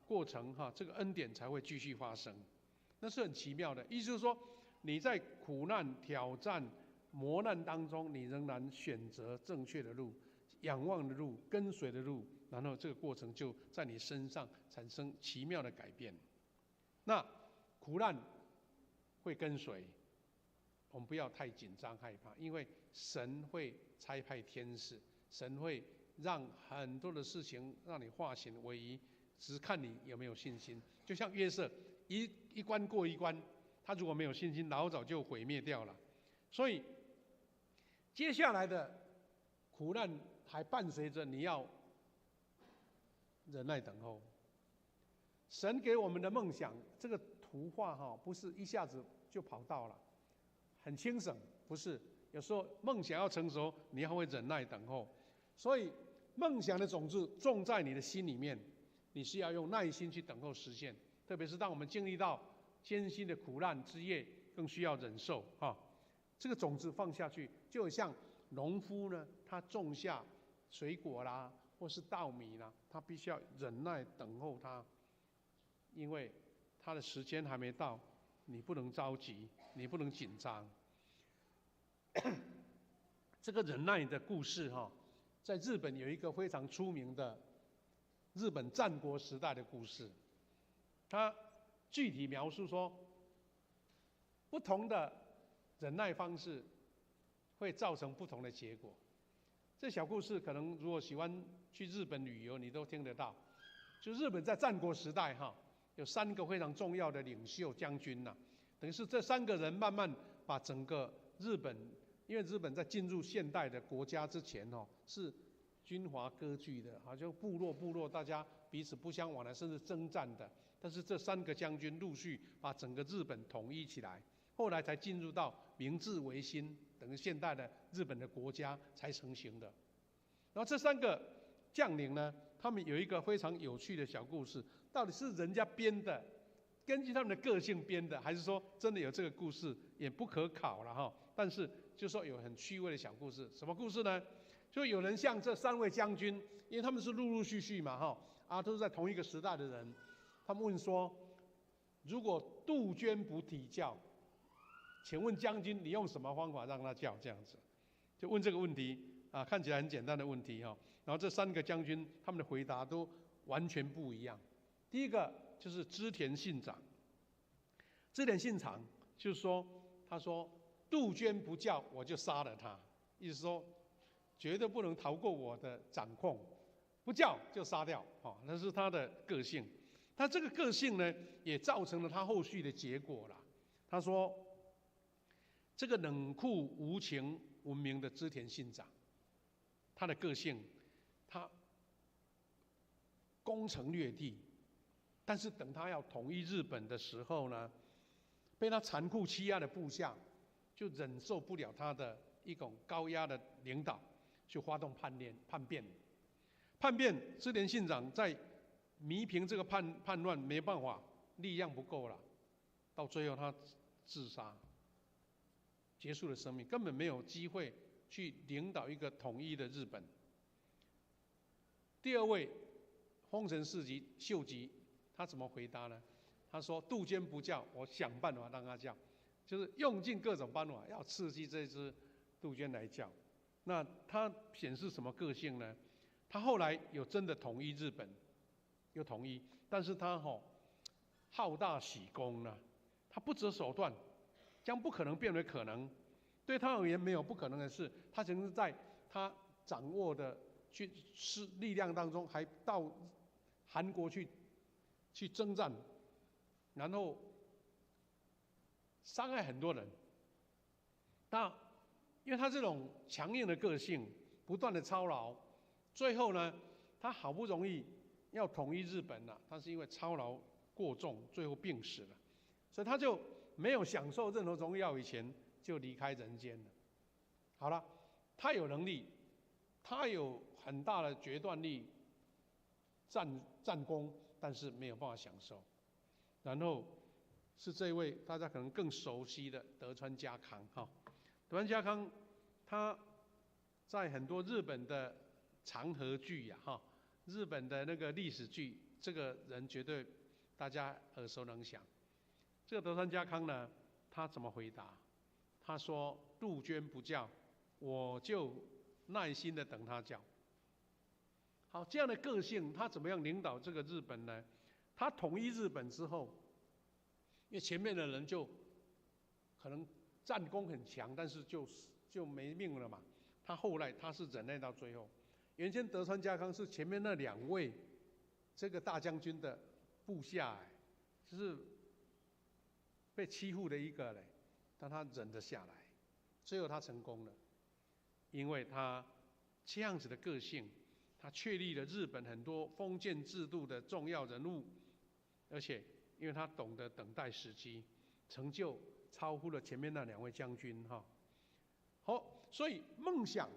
过程这个恩典才会继续发生。那是很奇妙的。意思就是说，你在苦难、挑战、磨难当中，你仍然选择正确的路、仰望的路、跟随的路，然后这个过程就在你身上产生奇妙的改变。那苦难会跟随，我们不要太紧张害怕，因为神会差派天使，神会让很多的事情让你化险为夷，只看你有没有信心。就像约瑟一关过一关，他如果没有信心，老早就毁灭掉了。所以接下来的苦难还伴随着你要忍耐等候。神给我们的梦想，这个图画不是一下子就跑到了，很轻省，不是。有时候梦想要成熟，你要会忍耐等候。所以梦想的种子种在你的心里面，你是要用耐心去等候实现。特别是当我们经历到艰辛的苦难之夜，更需要忍受这个种子放下去，就像农夫呢，他种下水果啦，或是稻米啦，他必须要忍耐等候它，因为他的时间还没到，你不能着急，你不能紧张。这个忍耐的故事在日本有一个非常出名的日本战国时代的故事，它具体描述说，不同的忍耐方式会造成不同的结果。这小故事可能如果喜欢去日本旅游，你都听得到。就日本在战国时代有3个非常重要的领袖将军等于是这3个人慢慢把整个日本，因为日本在进入现代的国家之前是军阀割据的，好像部落大家彼此不相往来，甚至征战的。但是这3个将军陆续把整个日本统一起来，后来才进入到明治维新，等于现代的日本的国家才成型的。然后这3个将领呢，他们有一个非常有趣的小故事，到底是人家编的，根据他们的个性编的，还是说真的有这个故事，也不可考了但是就说有很趣味的小故事。什么故事呢？就有人向这3位将军，因为他们是陆陆续续嘛都是在同一个时代的人，他们问说，如果杜鹃不啼叫，请问将军你用什么方法让它叫？这样子就问这个问题看起来很简单的问题然后这3个将军他们的回答都完全不一样。第一个就是织田信长。织田信长就是说，他说杜鹃不叫我就杀了他，意思说绝对不能逃过我的掌控，不叫就杀掉那是他的个性。他这个个性呢，也造成了他后续的结果啦。他说，这个冷酷无情闻名的织田信长，他的个性，他攻城略地，但是等他要统一日本的时候呢，被他残酷欺压的部下就忍受不了他的一种高压的领导，就发动叛变。织田信长在弥平这个叛乱没办法，力量不够了，到最后他自杀，结束了生命，根本没有机会去领导一个统一的日本。第2位丰臣秀吉，他怎么回答呢？他说杜鹃不叫，我想办法让它叫，就是用尽各种办法要刺激这只杜鹃来叫。那他显示什么个性呢？他后来有真的统一日本，又统一，但是他好大喜功呢，他不择手段，将不可能变为可能。对他而言，没有不可能的事。他曾经在他掌握的力量当中，还到韩国去征战，然后伤害很多人。因为他这种强硬的个性，不断的操劳，最后呢，他好不容易要统一日本了，但是因为操劳过重，最后病死了，所以他就没有享受任何荣耀，以前就离开人间了。好了，他有能力，他有很大的决断力、战功，但是没有办法享受。然后是这位大家可能更熟悉的德川家康德川家康，他在很多日本的长河剧日本的那个历史剧，这个人绝对大家耳熟能详。这个德川家康呢，他怎么回答？他说：“杜鹃不叫，我就耐心的等它叫。”好，这样的个性，他怎么样领导这个日本呢？他统一日本之后，因为前面的人就可能战功很强，但是就没命了嘛。他后来他是忍耐到最后。原先德川家康是前面那2位这个大将军的部下，就是被欺负的一个嘞，但他忍得下来，最后他成功了，因为他这样子的个性，他确立了日本很多封建制度的重要人物，而且因为他懂得等待时机，成就超乎了前面那2位将军哈。好，所以梦想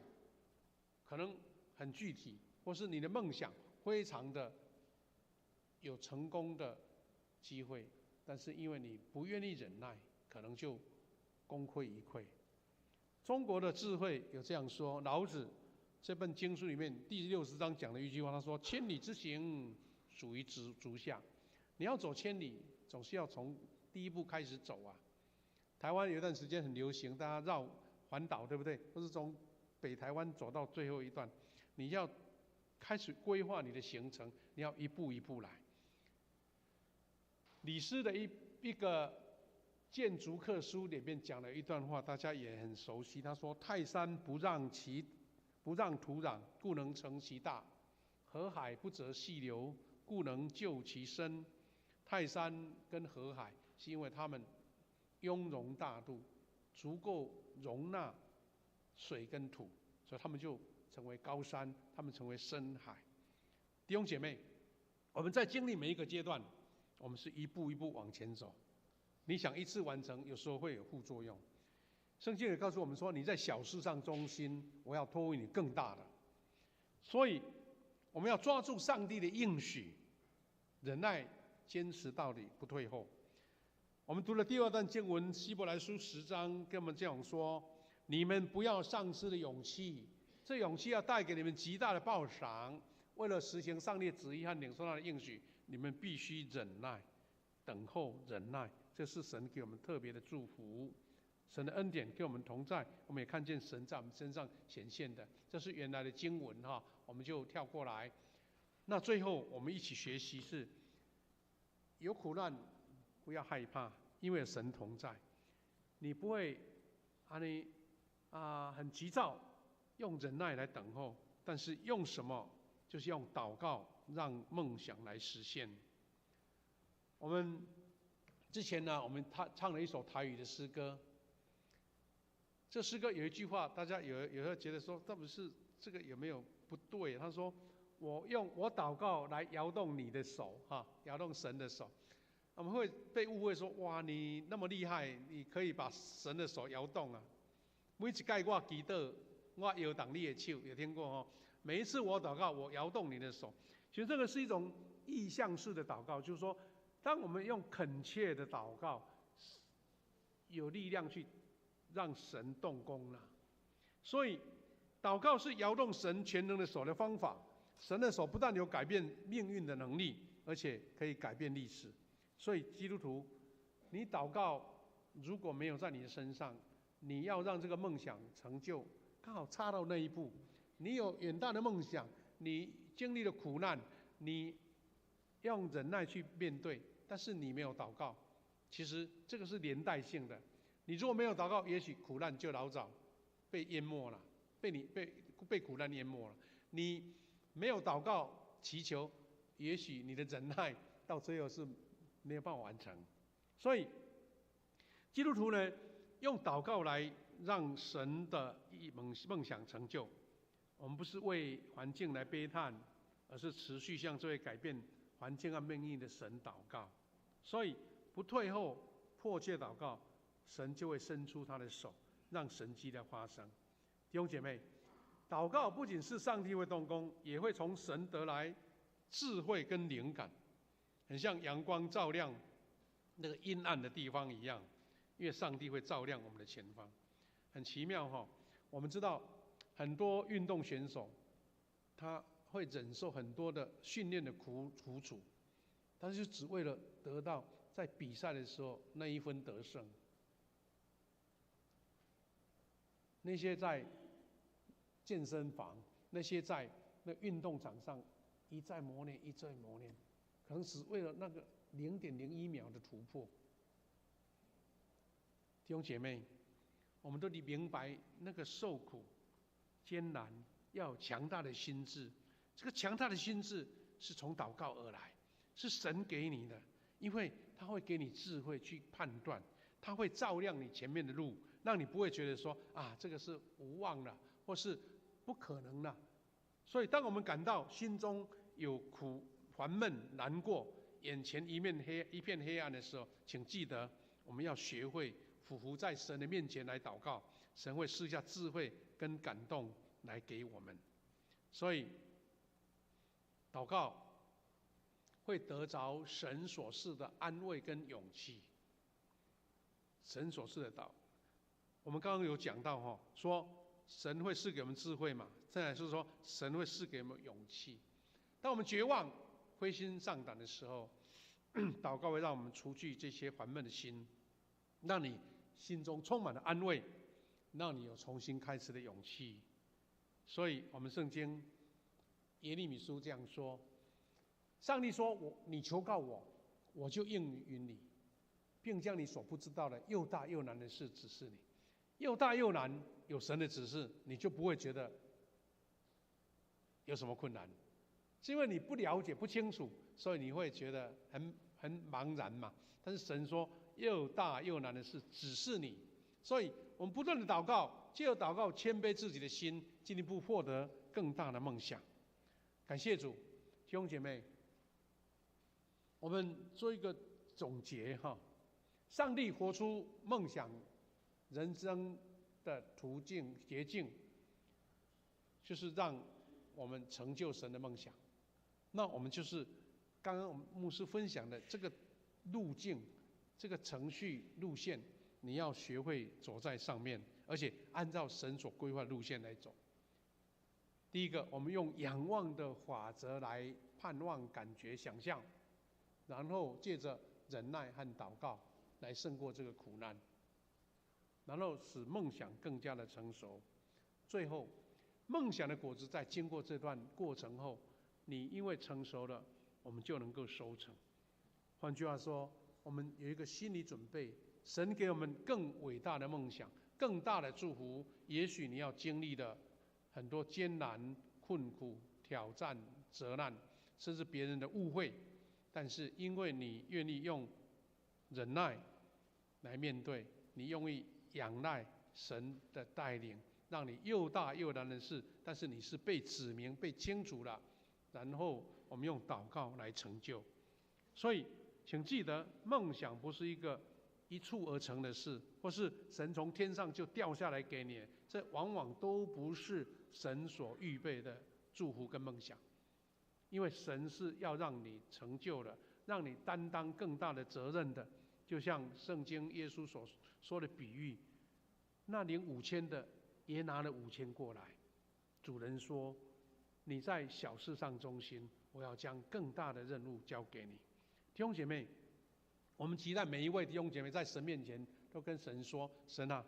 可能很具体，或是你的梦想非常的有成功的机会，但是因为你不愿意忍耐，可能就功亏一篑。中国的智慧有这样说，老子这本经书里面第60章讲了一句话，他说：“千里之行，属于足下。”你要走千里，总是要从第一步开始走啊。台湾有一段时间很流行，大家绕环岛，对不对？或是从北台湾走到最后一段，你要开始规划你的行程，你要一步一步来。李斯的一个谏逐客书里面讲了一段话，大家也很熟悉。他说：“泰山不让土壤，故能成其大；河海不择细流，故能就其深。”泰山跟河海是因为他们雍容大度，足够容纳水跟土，所以他们就成为高山，他们成为深海。弟兄姐妹，我们在经历每一个阶段，我们是一步一步往前走。你想一次完成，有时候会有副作用。圣经也告诉我们说，你在小事上忠心，我要托付你更大的。所以我们要抓住上帝的应许，忍耐坚持到底，不退后。我们读了第2段经文，希伯来书10章跟我们这样说：你们不要丧失了勇气，这勇气要带给你们极大的报赏。为了实行上帝的旨意和领受他的应许，你们必须忍耐，等候忍耐。这是神给我们特别的祝福，神的恩典跟我们同在。我们也看见神在我们身上显现的，这是原来的经文哈，我们就跳过来。那最后我们一起学习是：有苦难不要害怕，因为有神同在。你不会很急躁，用忍耐来等候，但是用什么？就是用祷告让梦想来实现。我们之前呢，我们唱了一首台语的诗歌。这诗歌有一句话，大家有时候觉得说，到底是这个有没有不对？他说：“我祷告来摇动你的手，哈，摇动神的手。”我们会被误会说：“哇，你那么厉害，你可以把神的手摇动啊！”每一次我祈祷，我摇动你的手，有听过哦？每一次我祷告，我摇动你的手。其实这个是一种意象式的祷告，就是说，当我们用恳切的祷告，有力量去让神动工了。所以，祷告是摇动神全能的手的方法。神的手不但有改变命运的能力，而且可以改变历史。所以，基督徒，你祷告如果没有在你的身上，你要让这个梦想成就，刚好差到那一步。你有远大的梦想，你经历了苦难，你用忍耐去面对，但是你没有祷告，其实这个是连带性的。你如果没有祷告，也许苦难就老早被淹没了，被苦难淹没了。你没有祷告祈求，也许你的忍耐到最后是没有办法完成。所以基督徒呢，用祷告来让神的梦想成就。我们不是为环境来悲叹，而是持续向这位改变环境和命运的神祷告。所以不退后，迫切祷告，神就会伸出他的手，让神迹来发生。弟兄姐妹，祷告不仅是上帝会动工，也会从神得来智慧跟灵感，很像阳光照亮那个阴暗的地方一样，因为上帝会照亮我们的前方。很奇妙哈，我们知道很多运动选手，他会忍受很多的训练的苦楚，但是就只为了得到在比赛的时候那一分得胜。那些在健身房，那些在那运动场上一再磨练，可能只为了那个0.01秒的突破。弟兄姐妹，我们都得明白那个受苦艰难，要有强大的心智。这个强大的心智是从祷告而来，是神给你的，因为他会给你智慧去判断它会照亮你前面的路，让你不会觉得说啊，这个是无望了，或是不可能了。所以，当我们感到心中有苦、烦闷、难过，眼前一片黑暗的时候，请记得，我们要学会俯伏在神的面前来祷告，神会赐下智慧跟感动来给我们。所以，祷告会得着神所赐的安慰跟勇气。神所赐的道，我们刚刚有讲到说神会赐给我们智慧嘛，再来是说神会赐给我们勇气。当我们绝望、灰心丧胆的时候，祷告会让我们除去这些烦闷的心，让你心中充满了安慰，让你有重新开始的勇气。所以，我们圣经耶利米书这样说：上帝说你求告我，我就应允你，并将你所不知道的又大又难的事指示你。又大又难，有神的指示，你就不会觉得有什么困难，是因为你不了解、不清楚，所以你会觉得很茫然嘛。但是神说又大又难的事指示你，所以我们不断的祷告，藉由祷告谦卑自己的心，进一步获得更大的梦想。感谢主，弟兄姐妹，我们做一个总结哈。上帝活出梦想人生的途径捷径，就是让我们成就神的梦想。那我们就是刚刚我们牧师分享的这个路径，这个程序路线，你要学会走在上面，而且按照神所规划的路线来走。第一个，我们用仰望的法则来盼望、感觉、想象，然后借着忍耐和祷告来胜过这个苦难，然后使梦想更加的成熟。最后，梦想的果子在经过这段过程后，你因为成熟了，我们就能够收成。换句话说，我们有一个心理准备，神给我们更伟大的梦想，更大的祝福。也许你要经历的很多艰难、困苦、挑战、责难，甚至别人的误会，但是因为你愿意用忍耐来面对，你愿意仰赖神的带领，让你又大又难的事，但是你是被指明、被清楚了，然后我们用祷告来成就。所以，请记得，梦想不是一个一蹴而成的事，或是神从天上就掉下来给你，这往往都不是神所预备的祝福跟梦想。因为神是要让你成就的，让你担当更大的责任的。就像圣经耶稣所说的比喻，那领5000的也拿了5000过来。主人说：“你在小事上忠心，我要将更大的任务交给你。”弟兄姐妹，我们期待每一位弟兄姐妹在神面前都跟神说：“神啊，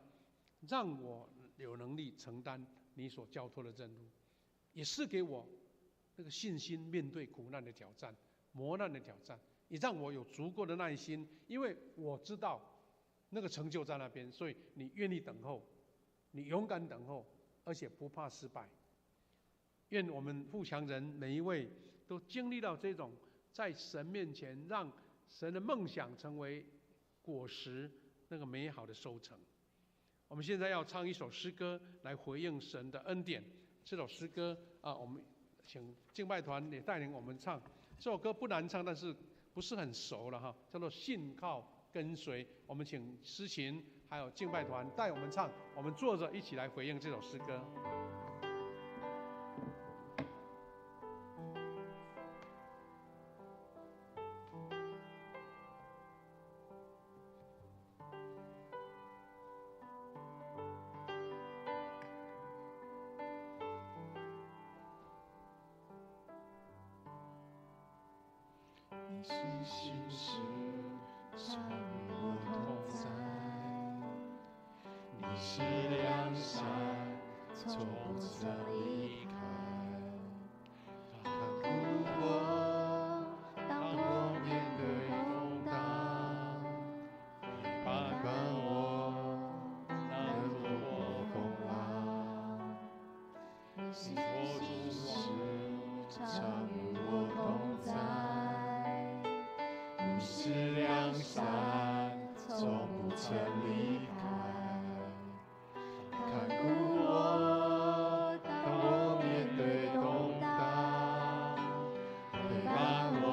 让我有能力承担你所交托的任务，也是给我那个信心面对苦难的挑战、磨难的挑战，也让我有足够的耐心，因为我知道那个成就在那边，所以你愿意等候，你勇敢等候，而且不怕失败。”愿我们富强人每一位都经历到这种在神面前让神的梦想成为果实，那个美好的收成。我们现在要唱一首诗歌来回应神的恩典。这首诗歌我们请敬拜团也带领我们唱。这首歌不难唱，但是不是很熟了哈，叫做《信靠跟随》。我们请诗琴还有敬拜团带我们唱，我们坐着一起来回应这首诗歌。你是心事常与我同在，你是良善，从不曾离开。看顾我，当我面对风浪，你把管我，难躲我风浪。你握住我，常与我同在。你是良善，从从不曾离开，看顾我，当我面对动荡，陪伴我，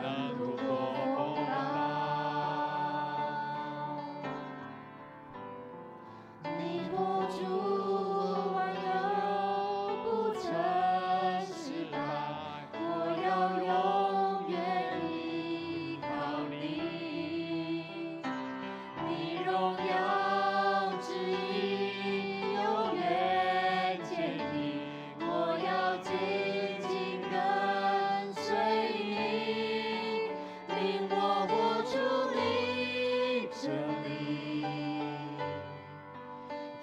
能度过风浪。你握住我挽留，不曾失败，我要永远依靠你。你荣耀旨意永远坚定，我要紧紧跟随你，令我活出你真理。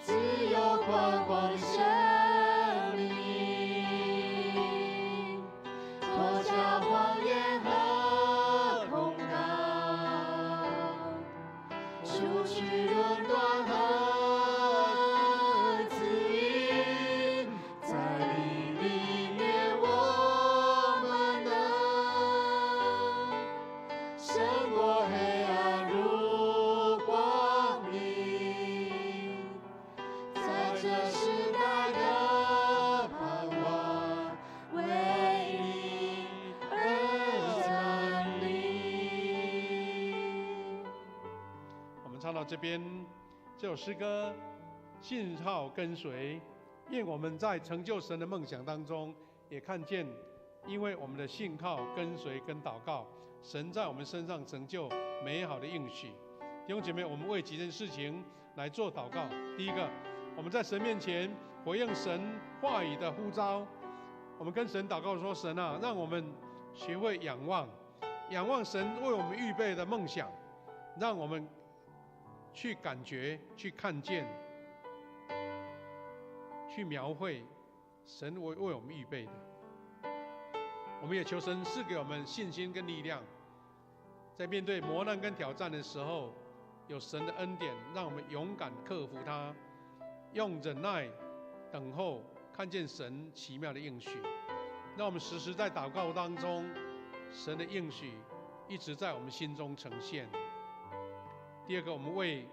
自由宽广的生命，脱下谎言和控告，除去论断和自义，在你里面我们能胜过黑暗如光明，在这时代的盼望为你而站立。我们唱到这边，这首诗歌《信号跟随》，愿我们在成就神的梦想当中，也看见，因为我们的信靠、跟随跟祷告，神在我们身上成就美好的应许。弟兄姐妹，我们为几件事情来做祷告。第一个，我们在神面前回应神话语的呼召，我们跟神祷告说：神啊，让我们学会仰望，仰望神为我们预备的梦想，让我们去感觉、去看见、去描绘神为我们预备的。我们也求神赐给我们信心跟力量，在面对磨难跟挑战的时候，有神的恩典，让我们勇敢克服它，用忍耐等候，看见神奇妙的应许。让我们时时在祷告当中，神的应许一直在我们心中呈现。第二个，我们为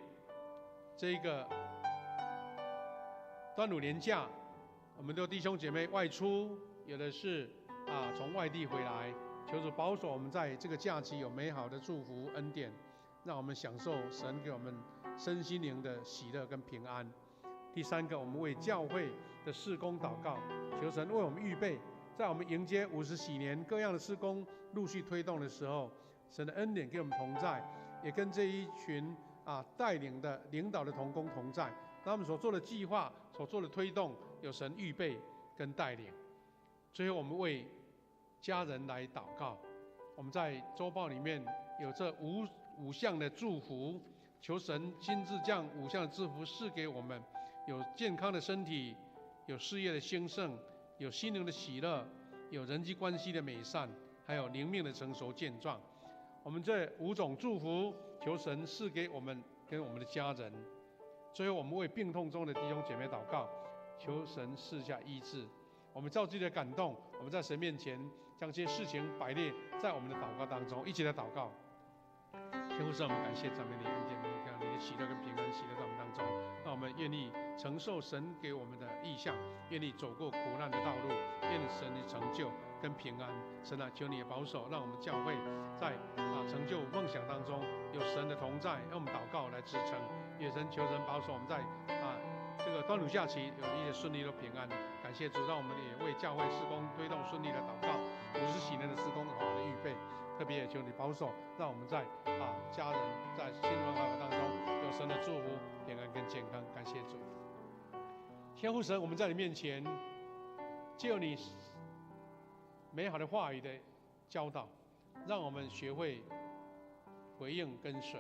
这个端午连假，我们的弟兄姐妹外出，有的是从外地回来，求主保守我们在这个假期有美好的祝福恩典，让我们享受神给我们身心灵的喜乐跟平安。第三个，我们为教会的事工祷告，求神为我们预备，在我们迎接50禧年各样的事工陆续推动的时候，神的恩典给我们同在，也跟这一群带领的领导的同工同在，让我们所做的计划、所做的推动，有神预备跟带领。最后，我们为家人来祷告。我们在周报里面有这五项的祝福，求神亲自将5项的祝福赐给我们：有健康的身体，有事业的兴盛，有心灵的喜乐，有人际关系的美善，还有灵命的成熟健壮。我们这5种祝福，求神赐给我们跟我们的家人。最后，我们为病痛中的弟兄姐妹祷告，求神赐下医治。我们照自己的感动，我们在神面前将这些事情摆列在我们的祷告当中，一起来祷告。天父神，我们感谢赞美你，恩典你的喜乐跟平安喜乐在我们当中，让我们愿意承受神给我们的意向，愿意走过苦难的道路，愿神的成就跟平安。神啊，求你也保守，让我们教会在成就梦想当中有神的同在，让我们祷告来支撑。也神求神保守我们在这个端午假期有一些顺利的平安。感谢主，让我们也为教会事工推动顺利的祷告，50禧年的事工好的预备。特别也求你保守，让我们在家人在亲朋好友当中有神的祝福、平安跟健康。感谢主，天父神，我们在你面前，借由你美好的话语的教导，让我们学会回应跟随。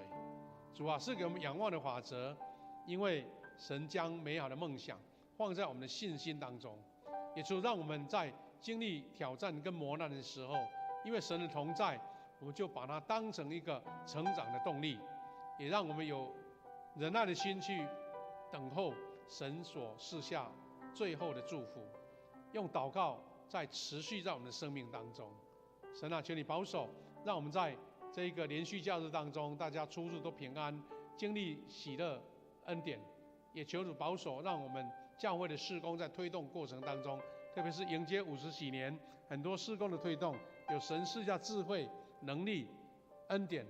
主啊，是给我们仰望的法则，因为神将美好的梦想放在我们的信心当中，也主让我们在经历挑战跟磨难的时候，因为神的同在，我们就把它当成一个成长的动力，也让我们有忍耐的心去等候神所赐下最后的祝福，用祷告在持续在我们的生命当中。神啊，求你保守，让我们在这个连续假日当中，大家出入都平安，经历喜乐恩典，也求主保守，让我们教会的事工在推动过程当中，特别是迎接50禧年，很多事工的推动，有神赐下智慧、能力、恩典、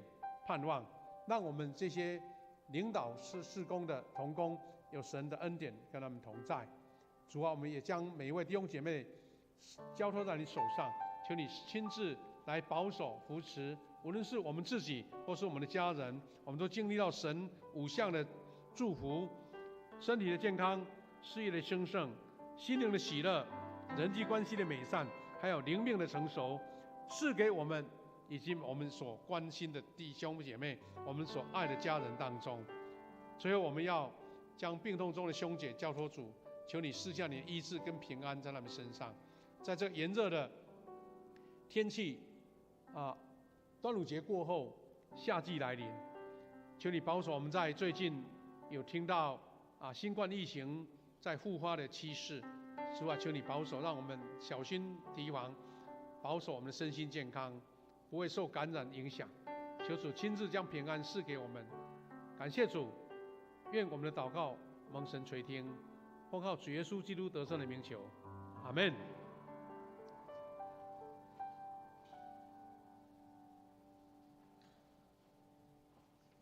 盼望，让我们这些领导事工的同工有神的恩典跟他们同在。主啊，我们也将每一位弟兄姐妹交托在你手上，求你亲自来保守扶持，无论是我们自己或是我们的家人，我们都经历到神5项的祝福：身体的健康、事业的兴盛、心灵的喜乐、人际关系的美善，还有灵命的成熟，赐给我们以及我们所关心的弟兄姐妹，我们所爱的家人当中。最后，我们要将病痛中的兄姐交托主，求你施下你的医治跟平安在他们身上。在这炎热的天气端午节过后，夏季来临，求你保守我们在最近有听到新冠疫情在复发的趋势，主啊，求你保守，让我们小心提防，保守我们的身心健康，不会受感染影响。求主亲自将平安赐给我们。感谢主，愿我们的祷告蒙神垂听，奉靠主耶稣基督得胜的名求，阿们。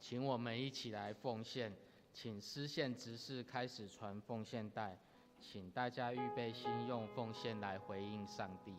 请我们一起来奉献，请司宪执事开始传奉献带，请大家预备心，用奉献来回应上帝。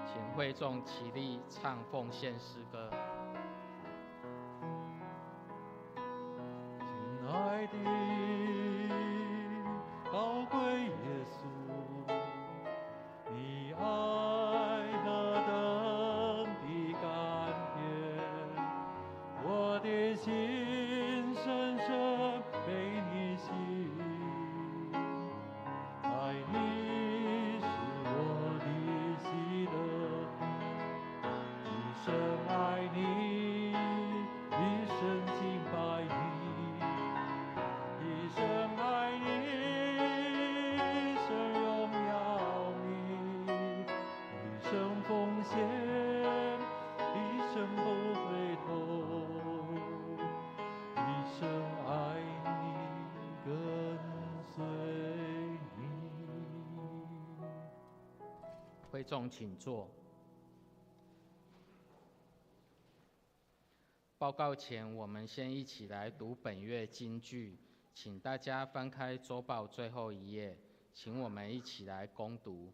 请会众起立唱奉献诗歌。亲爱的宝贵耶稣，你爱何等的甘甜，我的心深深被你吸引，爱你是我的喜乐，一生爱你，一生敬拜你，一生爱你，一生荣耀你，一生奉献，一生不回头，一生爱你，跟随你。会众请坐。报告前，我们先一起来读本月金句，请大家翻开周报最后一页，请我们一起来攻读。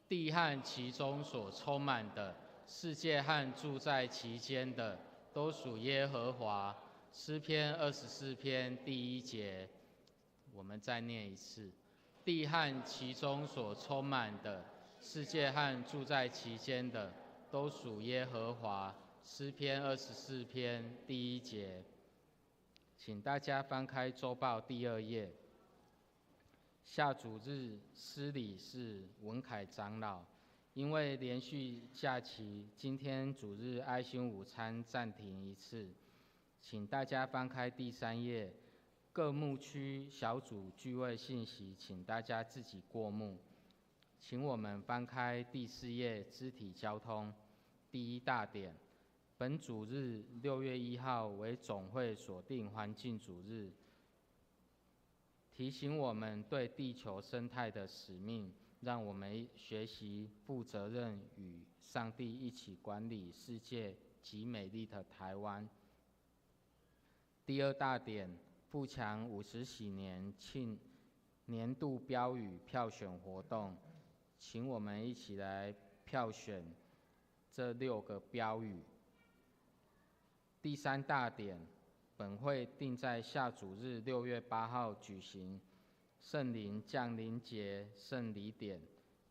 地和其中所充满的，世界和住在其间的，都属耶和华。诗篇24篇第1节，我们再念一次。地和其中所充满的，世界和住在其间的，都属耶和华。诗篇24篇第1节，请大家翻开周报第2页。下主日司礼是文凯长老，因为连续假期，今天主日爱心午餐暂停一次，请大家翻开第3页。各牧区小组聚会信息，请大家自己过目。请我们翻开第4页肢体交通第1大点。本主日6月1号为总会锁定环境主日，提醒我们对地球生态的使命，让我们学习负责任，与上帝一起管理世界及美丽的台湾。第二大点，富强50喜年庆年度标语票选活动，请我们一起来票选这6个标语。第三大点，本会定在下主日6月8号举行圣灵降临节圣礼典，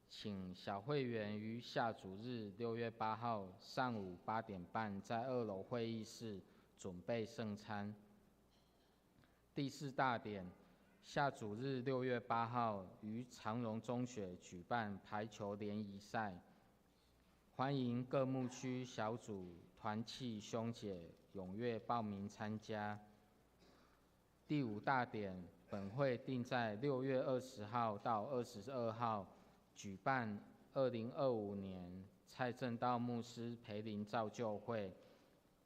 请小会员于下主日6月8号上午8点半在2楼会议室准备圣餐。第四大点，下主日6月8号于长荣中学举办排球联谊赛，欢迎各牧区小组团契兄姐踊跃报名参加。第五大点，本会定在6月20号到22号举办2025年蔡正道牧师培灵造就会，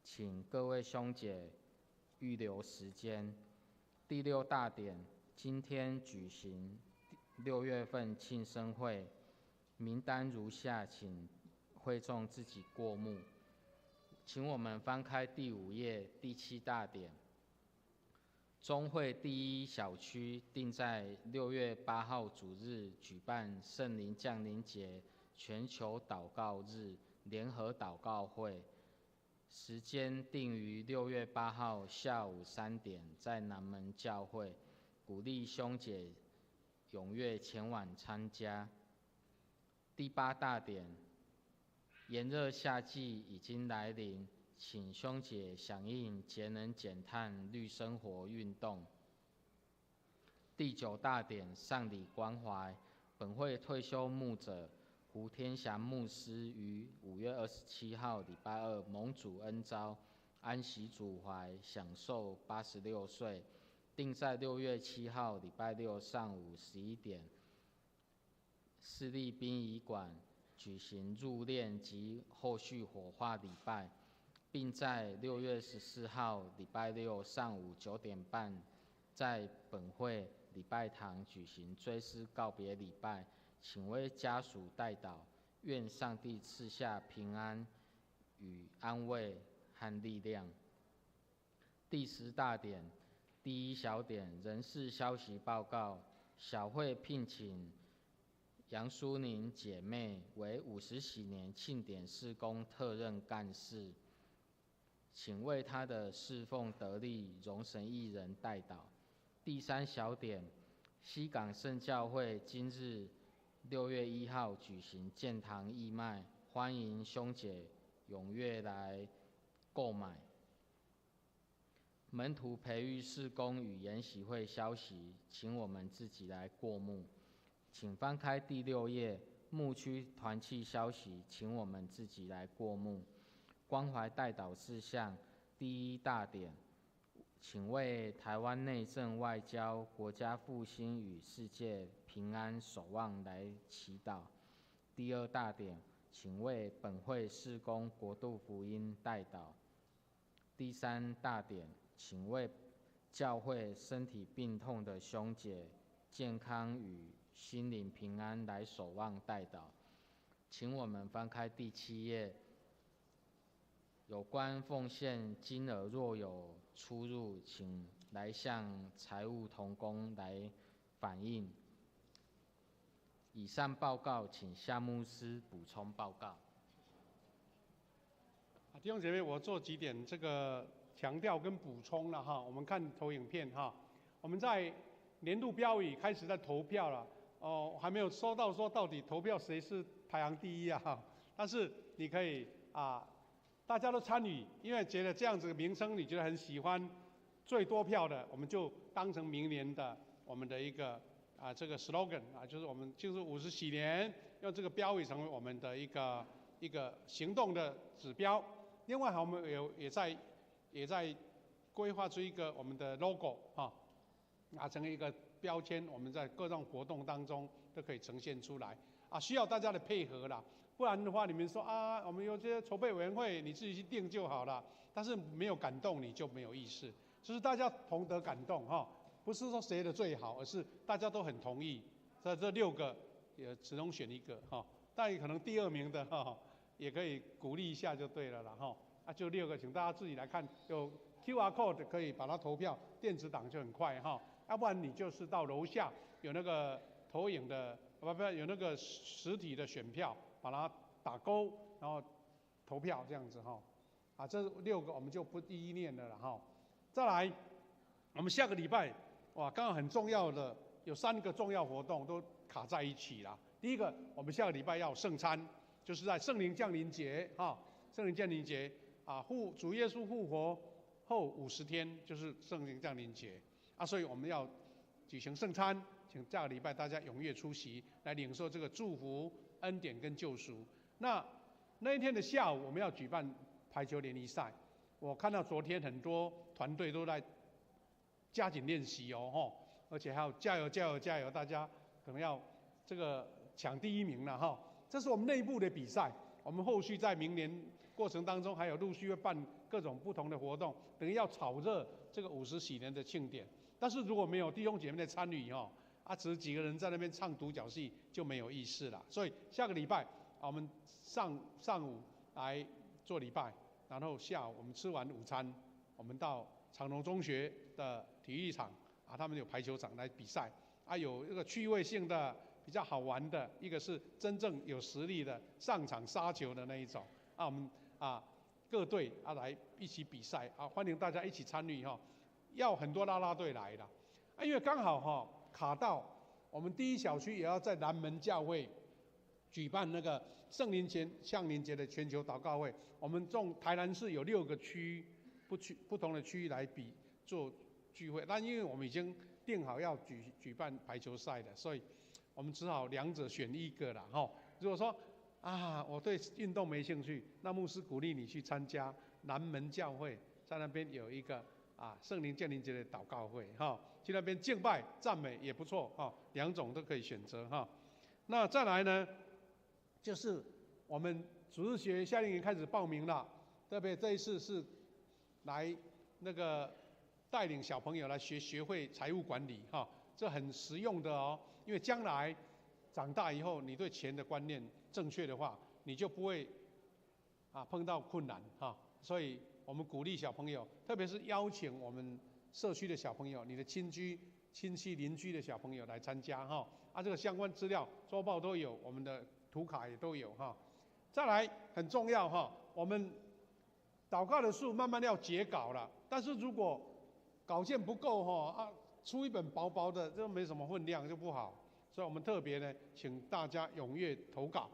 请各位兄姐预留时间。第六大点，今天举行6月份庆生会，名单如下，请会众自己过目。请我们翻开第5页第7大点，中会第1小区定在6月8号主日举办圣灵降临节全球祷告日联合祷告会，时间定于6月8号下午3点，在南门教会，鼓励兄姐踊跃前往参加。第8大点，炎热夏季已经来临，请兄姐响应节能减碳绿生活运动。第9大点，上礼关怀，本会退休牧者胡天祥牧师于5月27号礼拜二蒙主恩召，安息主怀，享寿86岁，定在6月7号礼拜六上午11点，市立殡仪馆举行入殓及后续火化礼拜，并在6月14号礼拜六上午9点半，在本会礼拜堂举行追思告别礼拜，请为家属代祷，愿上帝赐下平安与安慰和力量。第10大点，第1小点，人事消息报告，小会聘请杨淑宁姐妹为50喜年庆典事工特任干事，请为她的侍奉得力荣神益人代祷。第3小点，西港圣教会今日6月1号举行建堂义卖，欢迎兄姐踊跃来购买。门徒培育事工与研习会消息，请我们自己来过目。请翻开第6页，牧区团契消息，请我们自己来过目。关怀代祷事项，第1大点，请为台湾内政、外交、国家复兴与世界平安守望来祈祷。第2大点，请为本会事工国度福音代祷。第3大点，请为教会身体病痛的兄姐健康与心灵平安来守望代祷。请我们翻开第7页，有关奉献金额若有出入，请来向财务同工来反映。以上报告，请夏牧师补充报告。弟兄姐妹，我做几点这个强调跟补充了哈。我们看投影片哈，我们在年度标语开始在投票了。还没有收到说到底投票谁是排行第1啊，但是你可以大家都参与，因为觉得这样子的名称你觉得很喜欢，最多票的我们就当成明年的我们的一个这个 slogan 就是我们庆祝50喜年，用这个标语成为我们的一个行动的指标。另外我们也在规划出一个我们的 logo 拿成一个标签，我们在各种活动当中都可以呈现出来需要大家的配合啦，不然的话你们说我们有些筹备委员会你自己去定就好了，但是没有感动你就没有意思，就是大家同得感动不是说谁的最好，而是大家都很同意，在这6个也只能选一个哈。但可能第2名的哈，也可以鼓励一下就对了啦哈。就6个，请大家自己来看，有 QR code 可以把它投票，电子档就很快哈。要不然你就是到楼下有那个投影的，不有那个实体的选票，把它打勾，然后投票这样子哈。这6个我们就不一一念了啦哈。再来，我们下个礼拜哇，刚好很重要的有3个重要活动都卡在一起啦。第一个，我们下个礼拜要圣餐，就是在圣灵降临节哈，圣灵降临节主耶稣复活后50天就是圣灵降临节所以我们要举行圣餐，请下个礼拜大家踊跃出席，来领受这个祝福、恩典跟救赎。那一天的下午，我们要举办排球联谊赛。我看到昨天很多团队都在加紧练习而且还要加油加油加油，大家可能要这个抢第1名了哈。这是我们内部的比赛，我们后续在明年过程当中还有陆续会办各种不同的活动，等于要炒热这个50喜年的庆典。但是如果没有弟兄姐妹的参与只是几个人在那边唱独角戏就没有意思了。所以下个礼拜我们上午来做礼拜，然后下午我们吃完午餐，我们到长荣中学的体育场他们有排球场来比赛有一个趣味性的比较好玩的，一个是真正有实力的上场杀球的那一种我们各队来一起比赛欢迎大家一起参与要很多啦啦队来的因为刚好卡到我们第1小区也要在南门教会举办那个圣灵降临节的全球祷告会。我们台南市有6个区不同的区域来做聚会，但因为我们已经定好要举办排球赛的，所以我们只好2者选一个啦如果说我对运动没兴趣，那牧师鼓励你去参加南门教会，在那边有一个圣灵降临节的祷告会去那边敬拜赞美也不错2种都可以选择那再来呢，就是我们主日学夏令营开始报名了，特别这一次是来那个带领小朋友来学会财务管理这很实用的因为将来长大以后，你对钱的观念正确的话，你就不会碰到困难所以我们鼓励小朋友，特别是邀请我们社区的小朋友，你的亲戚邻居的小朋友来参加这个相关资料周报都有，我们的图卡也都有再来很重要我们祷告的书慢慢要结稿了，但是如果稿件不够出一本薄薄的，这没什么分量就不好，所以我们特别呢，请大家踊跃投稿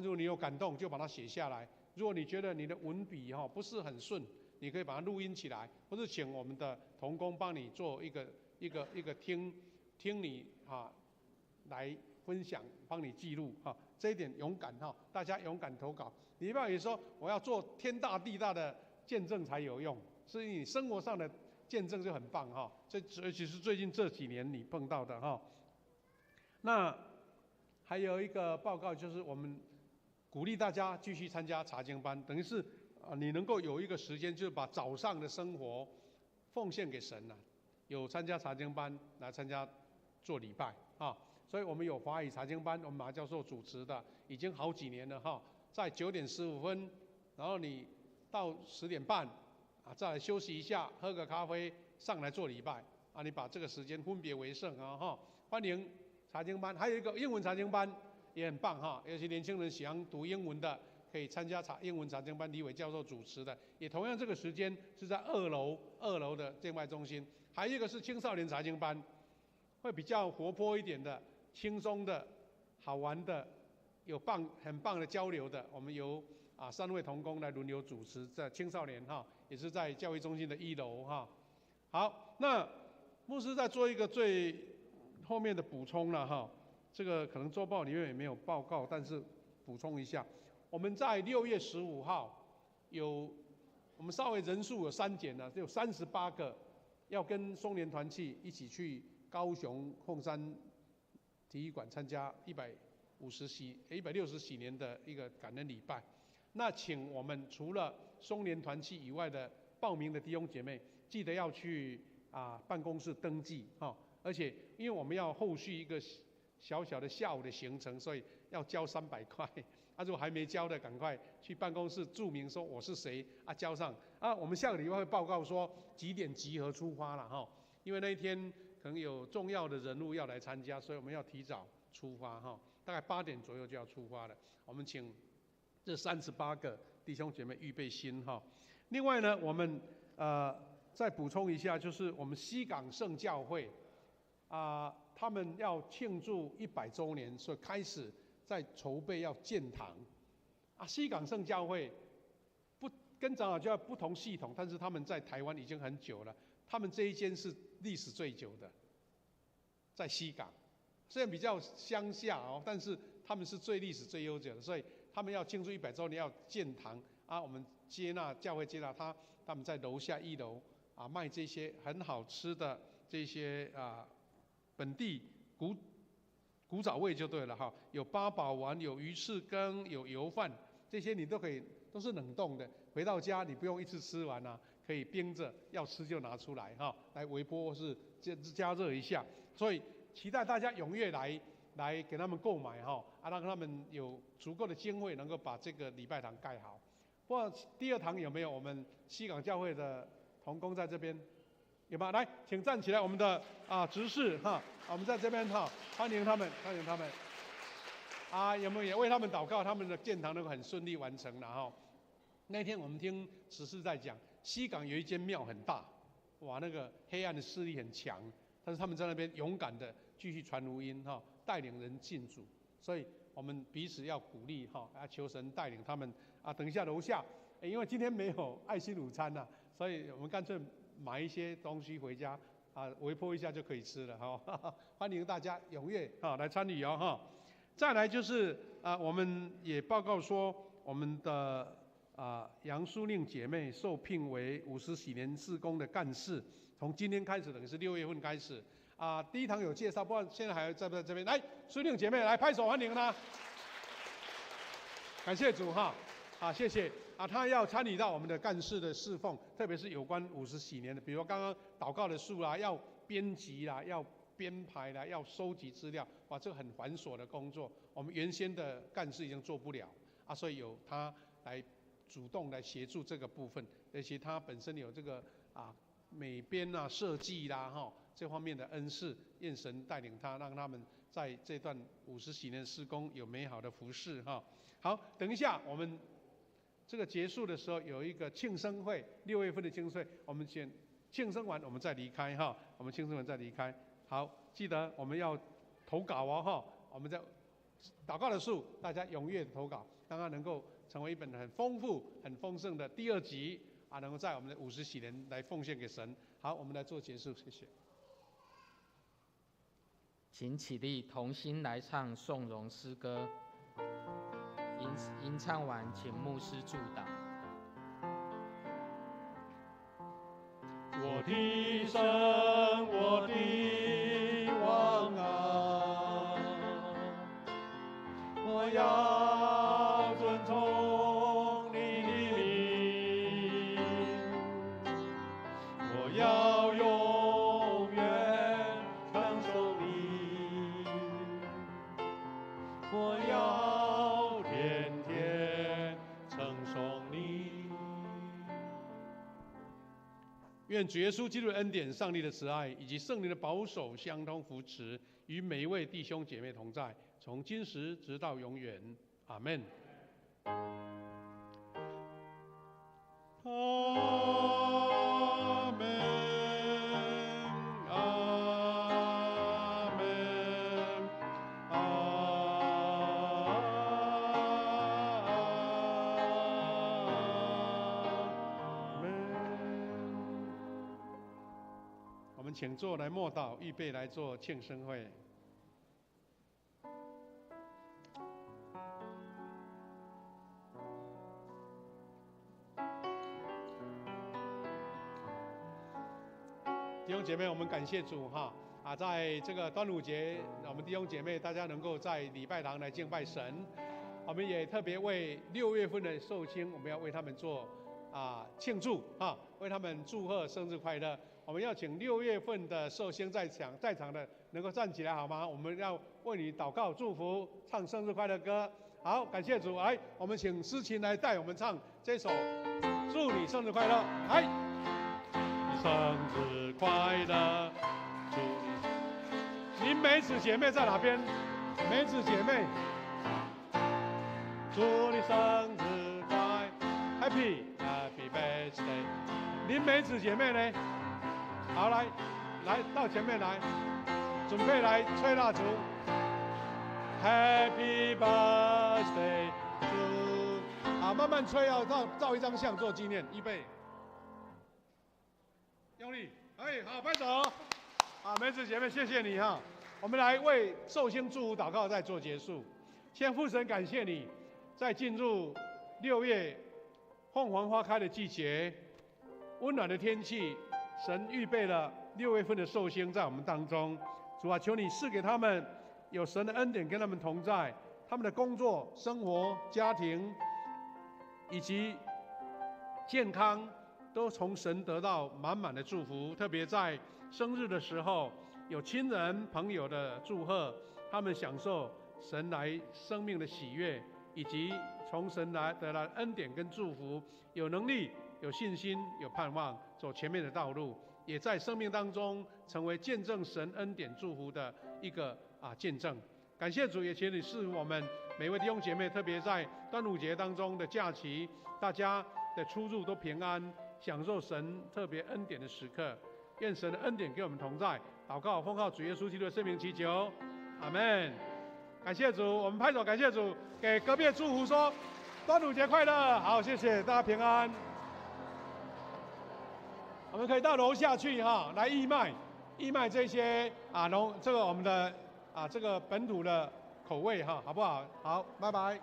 如果你有感动就把它写下来，如果你觉得你的文笔不是很顺，你可以把它录音起来，或是请我们的同工帮你做一个听你来分享，帮你记录这一点勇敢大家勇敢投稿。你不要也说我要做天大地大的见证才有用，所以你生活上的见证就很棒尤其是最近这几年你碰到的那还有一个报告，就是我们鼓励大家继续参加查经班，等于是你能够有一个时间，就是把早上的生活奉献给神有参加查经班来参加做礼拜所以我们有华语查经班，我们马教授主持的，已经好几年了在9点15分，然后你到10点半再来休息一下，喝个咖啡，上来做礼拜你把这个时间分别为圣欢迎查经班，还有一个英文查经班也很棒尤其年轻人喜欢读英文的，可以参加英文查经班，李伟教授主持的，也同样这个时间是在2楼的敬拜中心。还有一个是青少年查经班，会比较活泼一点的、轻松的、好玩的，有很棒的交流的，我们由3位同工来轮流主持，在青少年也是在教育中心的1楼好，那牧师再做一个最后面的补充了这个可能周报里面也没有报告，但是补充一下，我们在6月15号我们稍微人数有删减了，有38个要跟松联团契一起去高雄凤山体育馆参加160喜年的一个感恩礼拜。那请我们除了松联团契以外的报名的弟兄姐妹，记得要去办公室登记哈，而且因为我们要后续一个小小的下午的行程，所以要交300块。如果还没交的，赶快去办公室注明说我是谁交上我们下个礼拜会报告说几点集合出发了哈，因为那一天可能有重要的人物要来参加，所以我们要提早出发哈，大概8点左右就要出发了。我们请这38个弟兄姐妹预备心哈。另外呢，我们再补充一下，就是我们西港圣教会他们要庆祝100周年，所以开始在筹备要建堂西港圣教会跟长老教会不同系统，但是他们在台湾已经很久了。他们这一间是历史最久的，在西港，虽然比较乡下但是他们是历史最悠久的，所以他们要庆祝100周年要建堂我们教会接纳他们在楼下1楼卖这些很好吃的这些本地古早味就对了哈，有八宝丸，有鱼翅羹，有油饭，这些你都可以，都是冷冻的。回到家你不用一次吃完可以冰着，要吃就拿出来来微波或是加热一下。所以期待大家踊跃来给他们购买让他们有足够的经费能够把这个礼拜堂盖好。不过第2堂有没有我们西港教会的同工在这边？有吗？来，请站起来，我们的执事我们在这边欢迎他们，欢迎他们。有没有也为他们祷告，他们的建堂能够很顺利完成了那天我们听执事在讲，西港有一间庙很大，哇，那个黑暗的势力很强，但是他们在那边勇敢的继续传福音带领人进主，所以我们彼此要鼓励求神带领他们等一下楼下，因为今天没有爱心午餐所以我们干脆买一些东西回家微波一下就可以吃了欢迎大家踊跃来参与再来就是我们也报告说，我们的杨淑令姐妹受聘为50喜年事工的干事，从今天开始，等于是6月份开始第1堂有介绍，不知道现在还在不在这边？来，淑令姐妹来拍手欢迎她，感谢主谢谢她要参与到我们的干事的侍奉，特别是有关50喜年的，比如刚刚祷告的书要编辑要编排要收集资料，哇，这个很繁琐的工作，我们原先的干事已经做不了所以有她来主动来协助这个部分，而且她本身有这个美编设计这方面的恩赐，愿神带领她，让他们在这段50喜年事工有美好的服事好，等一下我们这个结束的时候有一个庆生会，6月份的庆生会，我们先庆生完我们再离开我们庆生完再离开。好，记得我们要投稿我们在祷告的树，大家踊跃投稿，让它能够成为一本很丰富、很丰盛的第2集能够在我们的50喜年来奉献给神。好，我们来做结束，谢谢。请起立，同心来唱颂荣诗歌。吟唱完，请牧师祝祷。我的神，我的王我要遵从你的命，我要永远承受你，我要天天承受你。愿主耶稣基督的恩典、上帝的慈爱以及圣灵的保守、相通扶持，与每一位弟兄姐妹同在，从今时直到永远。阿们。阿们。阿门。我们请坐来默祷，预备来做庆生会。弟兄姐妹，我们感谢主在这个端午节，我们弟兄姐妹大家能够在礼拜堂来敬拜神。我们也特别为6月份的寿星，我们要为他们做庆祝为他们祝贺生日快乐。我们要请6月份的寿星在场的能够站起来好吗？我们要为你祷告祝福，唱生日快乐歌。好，感谢主。来，我们请诗琴来带我们唱这首《祝你生日快乐》。来，生日快乐，祝你。林梅子姐妹在哪边？梅子姐妹，祝你生日快 Happy Birthday。林梅子姐妹呢？好，来到前面来，准备来吹蜡烛。Happy birthday to， 好，慢慢吹，要照一张相做纪念，预备，用力，哎，好，拍手。啊，梅子姐妹，谢谢你哈。我们来为寿星祝福祷告，再做结束。先父神感谢你，在进入6月凤凰花开的季节，温暖的天气，神预备了6月份的寿星在我们当中。主啊，求你赐给他们有神的恩典跟他们同在，他们的工作、生活、家庭以及健康都从神得到满满的祝福。特别在生日的时候，有亲人朋友的祝贺，他们享受神来生命的喜悦，以及从神来得来恩典跟祝福，有能力、有信心、有盼望，走前面的道路，也在生命当中成为见证神恩典祝福的一个见证。感谢主，也请你赐我们每位弟兄姐妹，特别在端午节当中的假期，大家的出入都平安，享受神特别恩典的时刻。愿神的恩典给我们同在。祷告奉靠主耶稣基督的圣名祈求，阿们。感谢主，我们拍手感谢主，给隔壁的祝福说端午节快乐。好，谢谢大家平安。我们可以到楼下去哈，来义卖这些这个我们的这个本土的口味哈，好不好？好，拜拜。